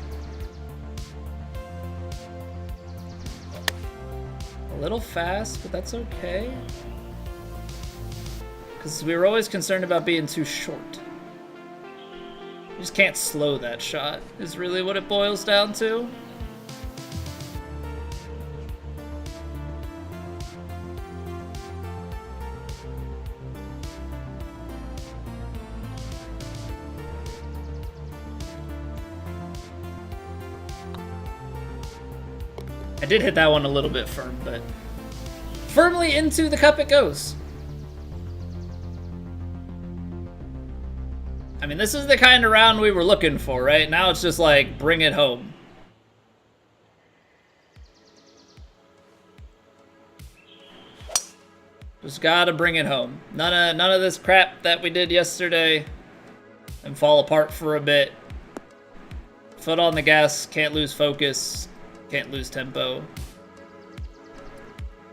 A little fast, but that's okay. Because we were always concerned about being too short. You just can't slow that shot, is really what it boils down to. I did hit that one a little bit firm, but firmly into the cup it goes. I mean, this is the kind of round we were looking for, right? Now it's just like, bring it home. Just gotta bring it home. None of this crap that we did yesterday and fall apart for a bit. Foot on the gas, can't lose focus. Can't lose tempo.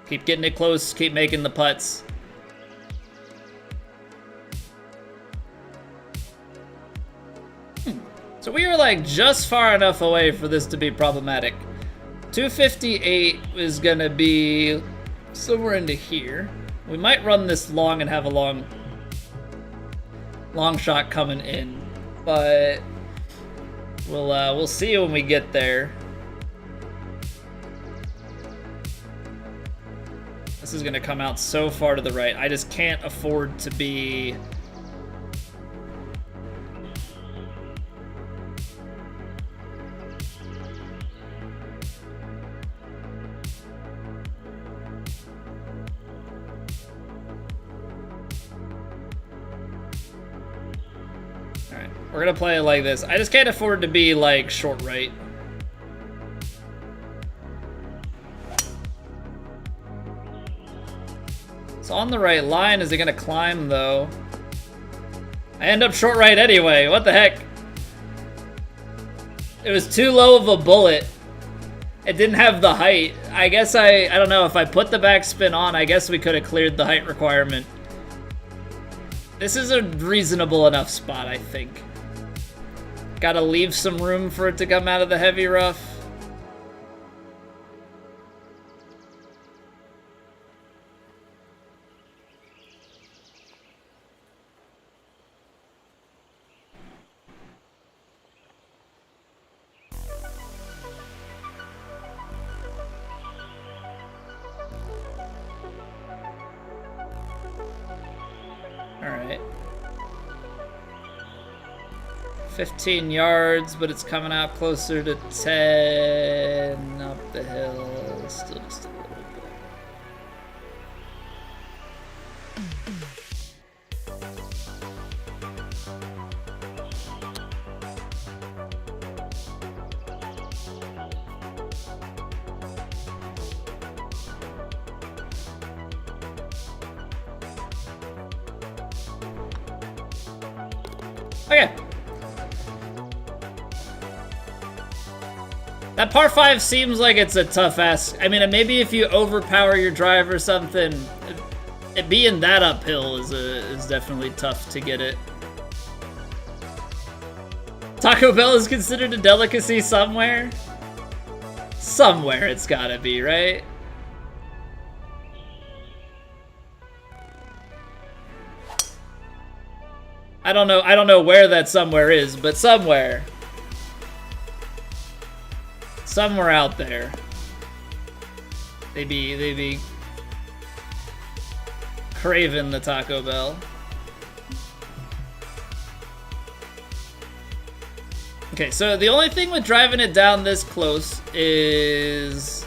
Keep getting it close, keep making the putts. So we are like just far enough away for this to be problematic. 258 is gonna be somewhere into here. We might run this long and have a long shot coming in, but we'll see when we get there. This is gonna come out so far to the right. I just can't afford to be... Alright, we're gonna play it like this. I just can't afford to be like short right. On the right line. Is it gonna climb though? I end up short right anyway. What the heck? It was too low of a bullet. It didn't have the height. I guess I don't know, if I put the backspin on, I guess we could have cleared the height requirement. This is a reasonable enough spot, I think. Gotta leave some room for it to come out of the heavy rough. Alright. 15 yards, but it's coming out closer to 10 up the hill. Still just a little bit. Okay. That par 5 seems like it's a tough ask. I mean, maybe if you overpower your drive or something, it being that uphill is definitely tough to get it. Taco Bell is considered a delicacy somewhere? Somewhere it's gotta be, right? I don't know where that somewhere is, but somewhere. Somewhere out there. They be craving the Taco Bell. Okay, so the only thing with driving it down this close is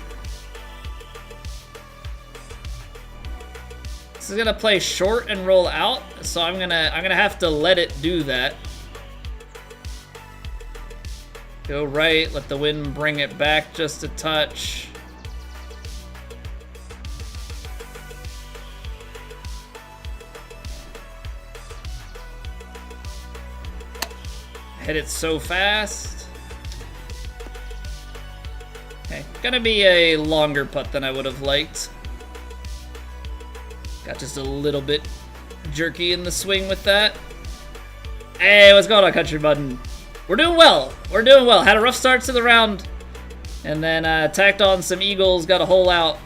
this is gonna play short and roll out, so I'm gonna have to let it do that. Go right, let the wind bring it back just a touch. Hit it so fast. Okay, gonna be a longer putt than I would have liked. Got just a little bit jerky in the swing with that. Hey, what's going on, Country Button? We're doing well. We're doing well. Had a rough start to the round, and then tacked on some eagles. Got a hole out,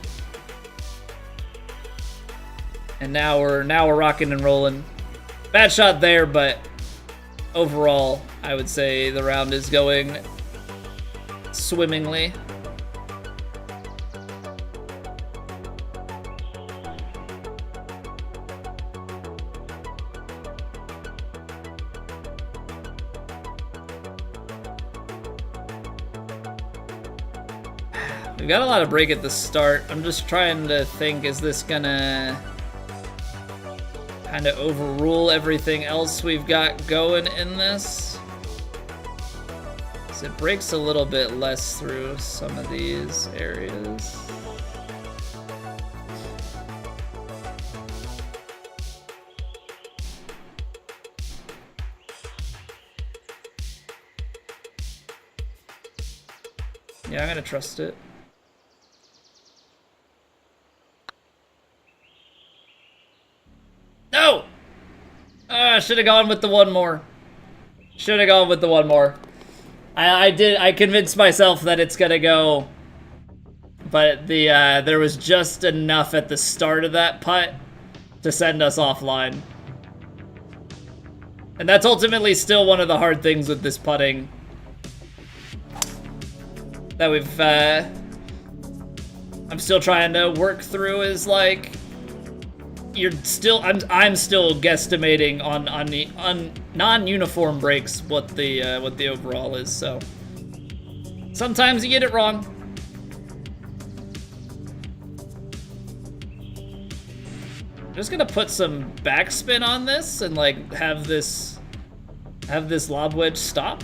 and now we're rocking and rolling. Bad shot there, but overall, I would say the round is going swimmingly. We've got a lot of break at the start. I'm just trying to think, is this gonna kind of overrule everything else we've got going in this? So it breaks a little bit less through some of these areas. Yeah, I'm gonna trust it. No! Should have gone with the one more. Should have gone with the one more. I convinced myself that it's gonna go, but there was just enough at the start of that putt to send us offline. And that's ultimately still one of the hard things with this putting that I'm still trying to work through, is like, I'm still guesstimating on non-uniform breaks what the overall is, so sometimes you get it wrong. I'm just gonna put some backspin on this and like have this lob wedge stop.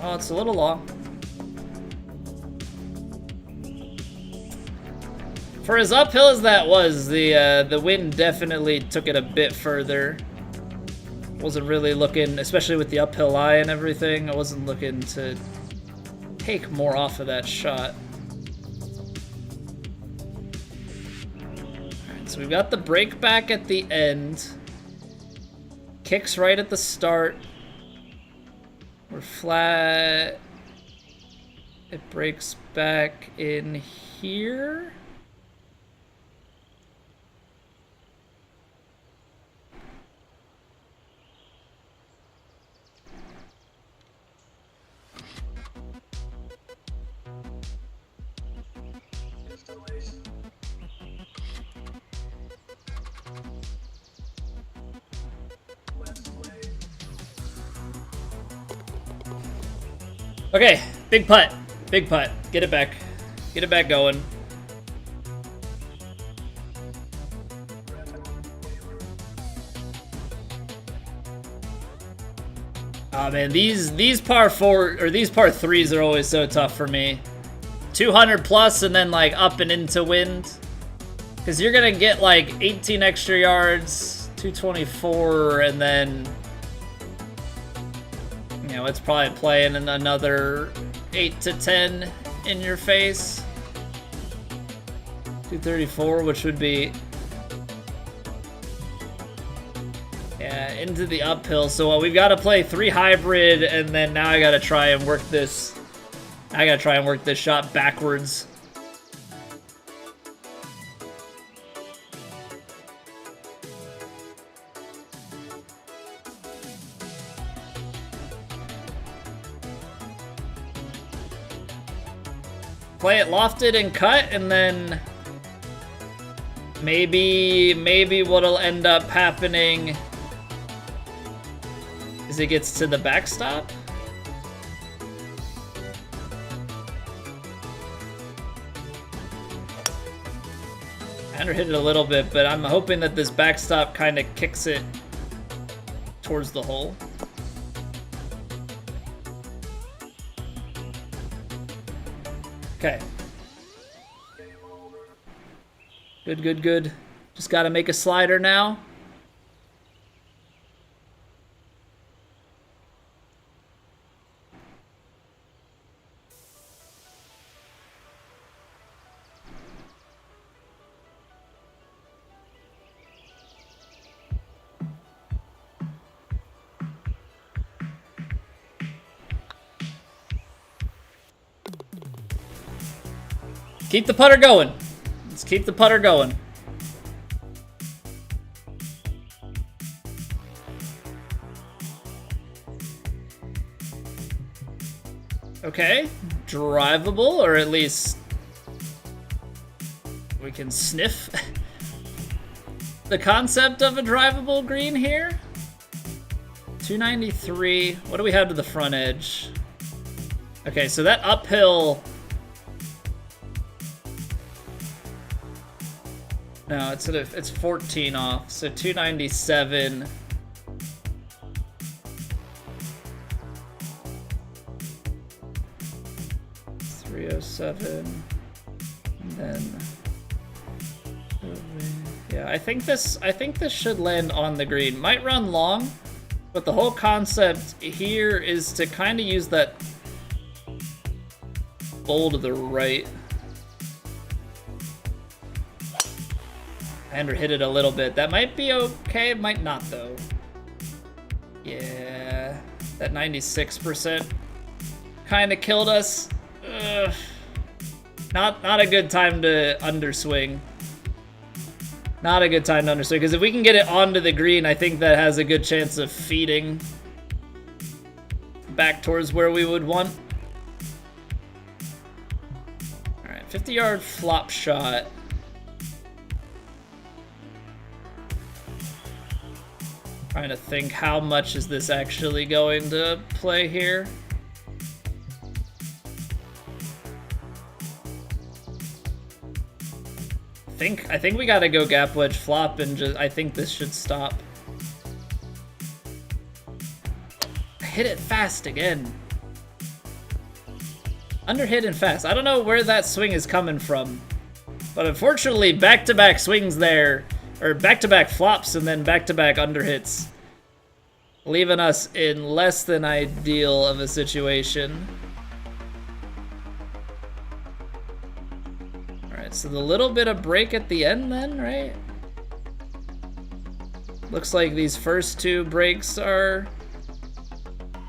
Oh, it's a little long. For as uphill as that was, the wind definitely took it a bit further. Wasn't really looking, especially with the uphill lie and everything, I wasn't looking to take more off of that shot. Alright, so we've got the break back at the end. Kicks right at the start. We're flat. It breaks back in here. Okay, big putt. Big putt. Get it back. Get it back going. Oh man, these par four or these par threes are always so tough for me. 200 plus and then like up and into wind. Because you're gonna get like 18 extra yards, 224, and then you know it's probably playing in another 8 to 10 in your face. 234, which would be into the uphill. So we've got to play 3 hybrid, and then now I got to try and work this. I got to try and work this shot backwards. Play it lofted and cut, and then maybe what'll end up happening is it gets to the backstop. I underhit it a little bit, but I'm hoping that this backstop kind of kicks it towards the hole. Okay. Good. Just gotta make a slider now. Keep the putter going. Let's keep the putter going. Okay, drivable, or at least we can sniff the concept of a drivable green here. 293. What do we have to the front edge? Okay, so that uphill. No, it's 14 off, so 297. .307, and then yeah, I think this should land on the green. Might run long, but the whole concept here is to kind of use that bowl to the right. I underhit it a little bit. That might be okay, it might not though. Yeah, that 96% kind of killed us. Ugh. Not a good time to underswing. Not a good time to underswing, because if we can get it onto the green, I think that has a good chance of feeding back towards where we would want. All right, 50-yard flop shot. Trying to think, how much is this actually going to play here? I think we gotta go gap wedge flop, and just I think this should stop. Hit it fast again. Underhit and fast. I don't know where that swing is coming from, but unfortunately back-to-back swings there, or back-to-back flops and then back-to-back underhits, leaving us in less than ideal of a situation. Alright, so the little bit of break at the end then, right? Looks like these first 2 breaks are,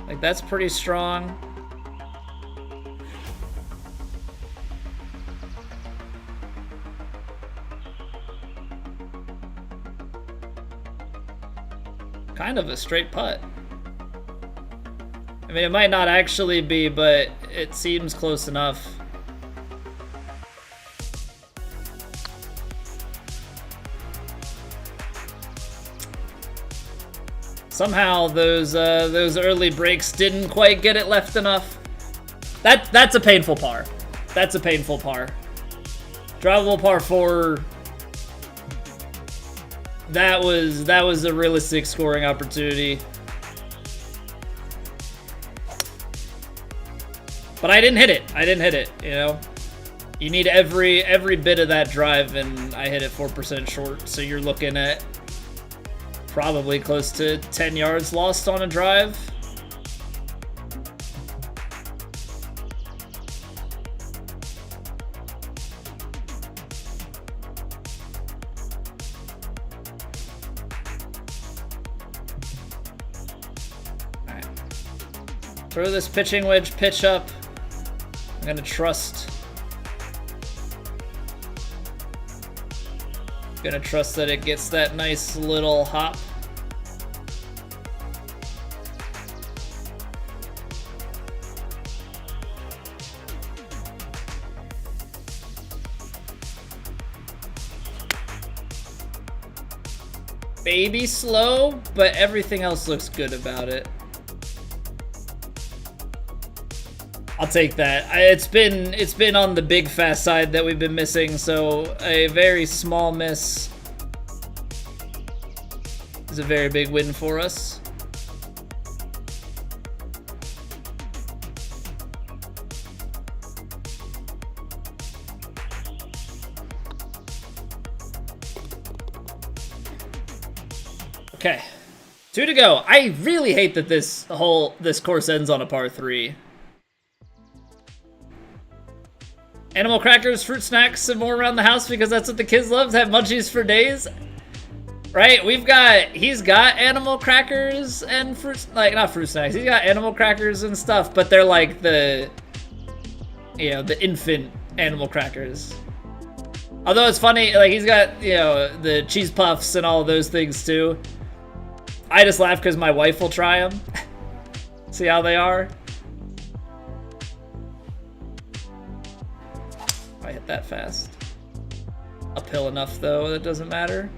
like, that's pretty strong. Kind of a straight putt. I mean, it might not actually be, but it seems close enough. Somehow those early breaks didn't quite get it left enough. That's a painful par. That's a painful par. Drivable par 4. That was a realistic scoring opportunity. But I didn't hit it. I didn't hit it, you know? You need every bit of that drive, and I hit it 4% short, so you're looking at probably close to 10 yards lost on a drive. Throw this pitching wedge pitch up. I'm gonna trust. Gonna trust that it gets that nice little hop. Baby slow, but everything else looks good about it. I'll take that. It's been on the big fast side that we've been missing, so a very small miss is a very big win for us. Okay, 2 to go. I really hate that this course ends on a par 3. Animal crackers, fruit snacks, and more around the house because that's what the kids love. Have munchies for days. Right? He's got animal crackers and not fruit snacks. He's got animal crackers and stuff, but they're like the infant animal crackers. Although it's funny, like he's got, the cheese puffs and all of those things too. I just laugh because my wife will try them. See how they are? I hit that fast. Uphill enough though, that doesn't matter.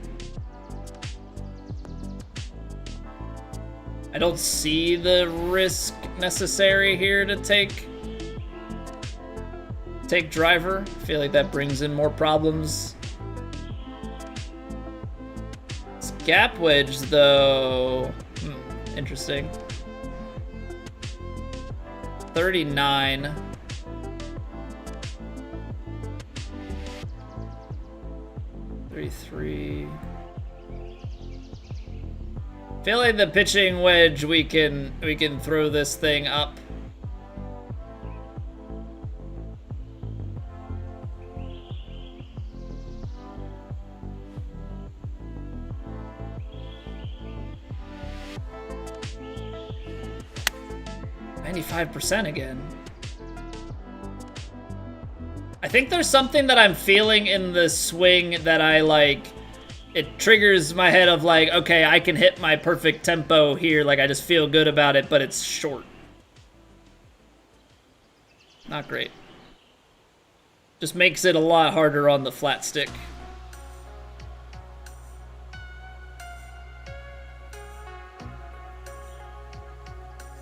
I don't see the risk necessary here to take driver. I feel like that brings in more problems. It's gap wedge though. Interesting. 39. 33. Feel like the pitching wedge we can throw this thing up. %, again. I think there's something that I'm feeling in the swing that I like. It triggers my head of like, okay, I can hit my perfect tempo here. Like I just feel good about it, but it's short. Not great. Just makes it a lot harder on the flat stick.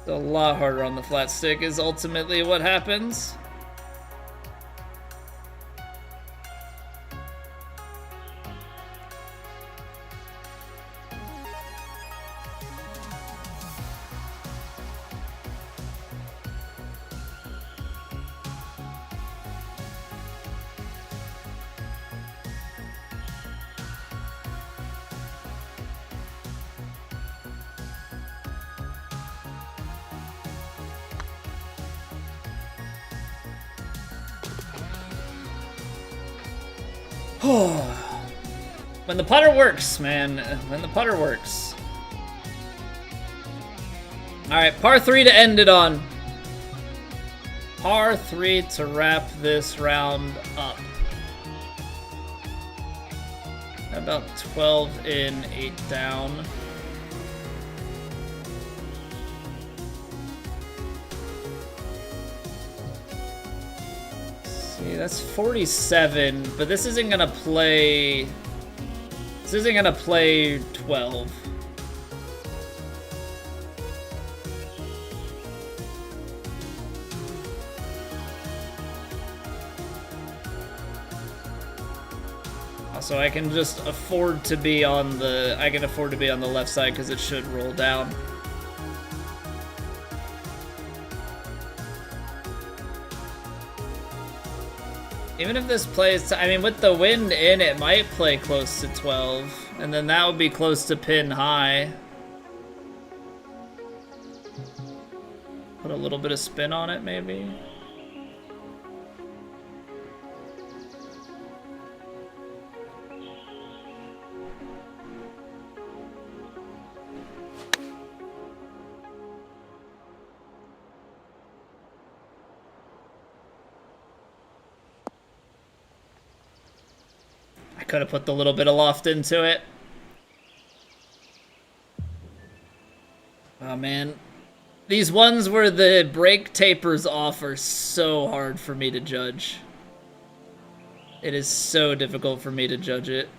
A lot harder on the flat stick is ultimately what happens. When the putter works, man. When the putter works. Alright, par 3 to end it on. Par 3 to wrap this round up. About 12 in, 8 down. See, that's 47, but this isn't gonna play... This isn't gonna play 12. So I can just afford to be on the... I can afford to be on the left side because it should roll down. Even if this plays, I mean, with the wind in, it might play close to 12, and then that would be close to pin high. Put a little bit of spin on it, maybe. Could have put the little bit of loft into it. Oh man. These ones where the brake tapers off are so hard for me to judge. It is so difficult for me to judge it.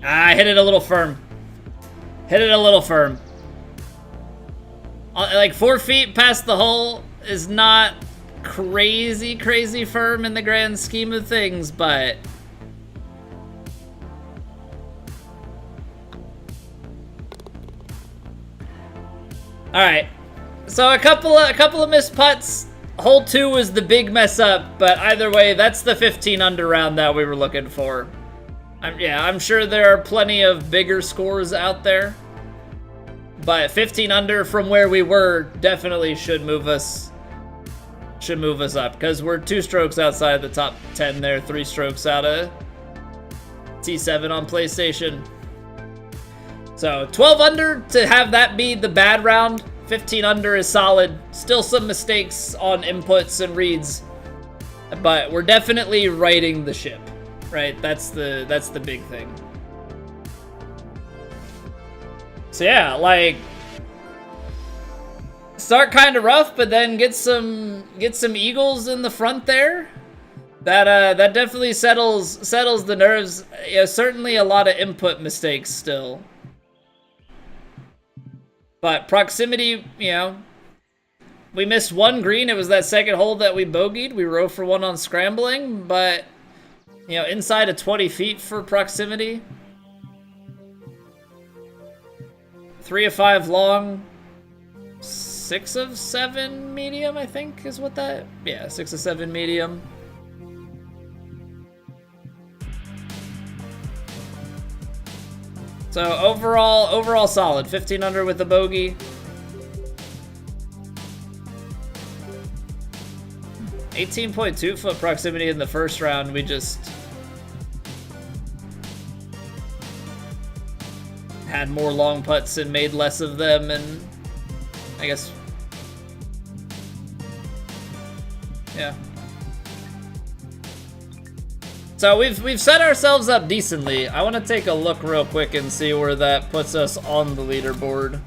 I hit it a little firm. Hit it a little firm. Like 4 feet past the hole is not crazy firm in the grand scheme of things, but all right. So a couple of missed putts. Hole 2 was the big mess up, but either way, that's the 15 under round that we were looking for. I'm sure there are plenty of bigger scores out there, but 15 under from where we were definitely should move us up, because we're 2 strokes outside of the top 10 there, 3 strokes out of T7 on PlayStation. So 12 under to have that be the bad round. 15 under is solid. Still some mistakes on inputs and reads, but we're definitely righting the ship. Right, that's the big thing. So yeah, like start kind of rough, but then get some eagles in the front there. That definitely settles the nerves. Yeah, certainly a lot of input mistakes still, but proximity, you know, we missed 1 green. It was that second hole that we bogeyed. We rode for 1 on scrambling, but you know, inside of 20 feet for proximity. 3 of 5 long, 6 of 7 medium, I think is what that, yeah, 6 of 7 medium. So overall solid. 15 under with the bogey. 18.2 foot proximity in the first round. We just had more long putts and made less of them, and I guess, yeah. So we've set ourselves up decently. I want to take a look real quick and see where that puts us on the leaderboard.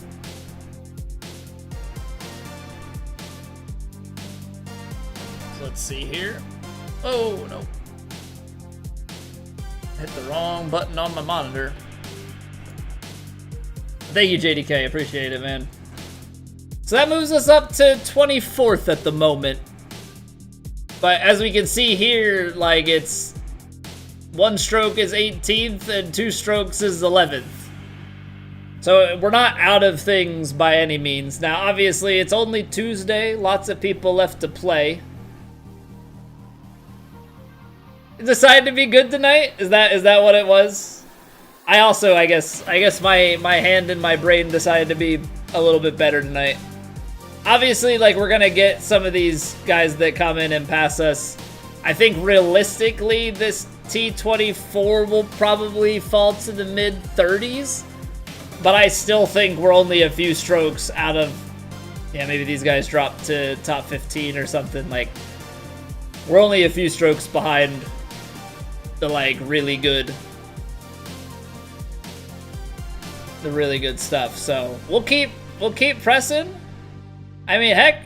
Let's see here. Oh, no. Hit the wrong button on my monitor. Thank you, JDK. Appreciate it, man. So that moves us up to 24th at the moment. But as we can see here, like, it's 1 stroke is 18th and 2 strokes is 11th. So we're not out of things by any means. Now, obviously, it's only Tuesday. Lots of people left to play. Decided to be good tonight? Is that what it was? I also, I guess my hand and my brain decided to be a little bit better tonight. Obviously, like, we're gonna get some of these guys that come in and pass us. I think realistically, this T24 will probably fall to the mid-30s, but I still think we're only a few strokes out of, yeah, maybe these guys drop to top 15 or something. Like, we're only a few strokes behind the, like, really good stuff. So we'll keep pressing. I mean, heck,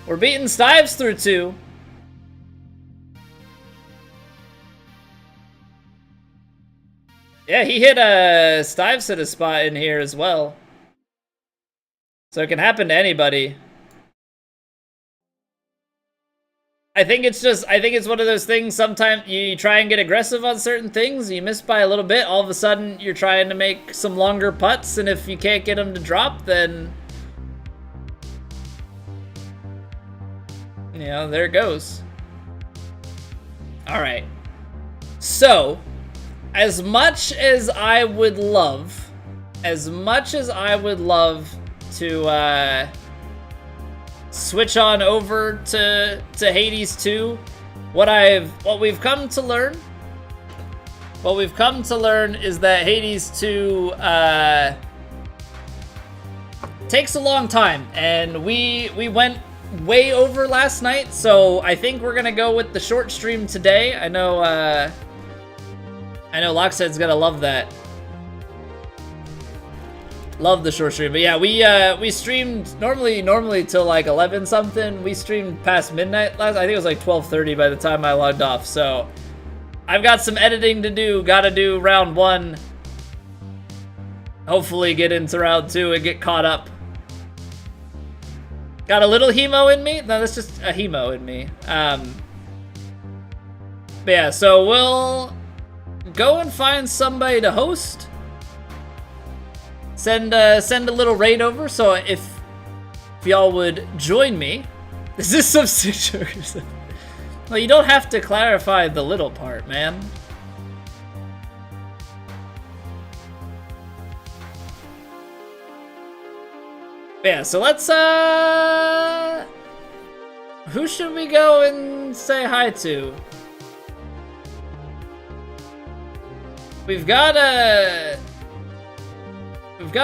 we're beating Stives through 2. Yeah, he hit Stives hit a spot in here as well. So it can happen to anybody. I think it's one of those things, sometimes you try and get aggressive on certain things, you miss by a little bit, all of a sudden you're trying to make some longer putts, and if you can't get them to drop, then, you know, there it goes. Alright. So, as much as I would love to, switch on over to Hades 2, what we've come to learn is that Hades 2 takes a long time, and we went way over last night, so I think we're gonna go with the short stream today. I know Lockstead's gonna love that. Love the short stream, but yeah, we streamed normally till like 11 something. We streamed past midnight last. I think it was like 12:30 by the time I logged off. So I've got some editing to do. Got to do round 1. Hopefully get into round 2 and get caught up. Got a little hemo in me. No, that's just a hemo in me. But yeah, so we'll go and find somebody to host. Send a little raid over, so if y'all would join me. Is this some situation? Well, you don't have to clarify the little part, man. Yeah, so let's who should we go and say hi to? We've got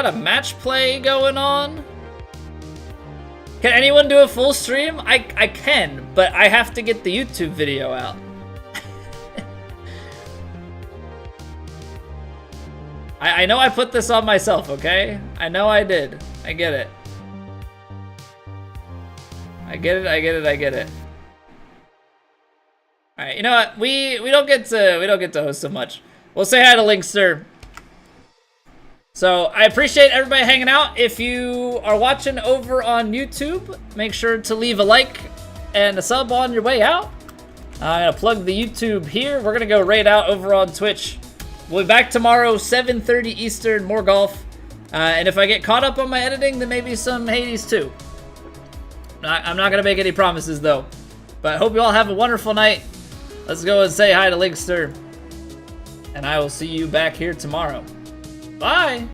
a match play going on. Can anyone do a full stream? I can, but I have to get the YouTube video out. I know I put this on myself, okay? I know I did. I get it. I get it. Alright, you know what? We don't get to host so much. We'll say hi to Linkster. So, I appreciate everybody hanging out. If you are watching over on YouTube, make sure to leave a like and a sub on your way out. I'm going to plug the YouTube here. We're going to go raid out over on Twitch. We'll be back tomorrow, 7:30 Eastern, more golf. And if I get caught up on my editing, then maybe some Hades too. I'm not going to make any promises, though. But I hope you all have a wonderful night. Let's go and say hi to Linkster. And I will see you back here tomorrow. Bye!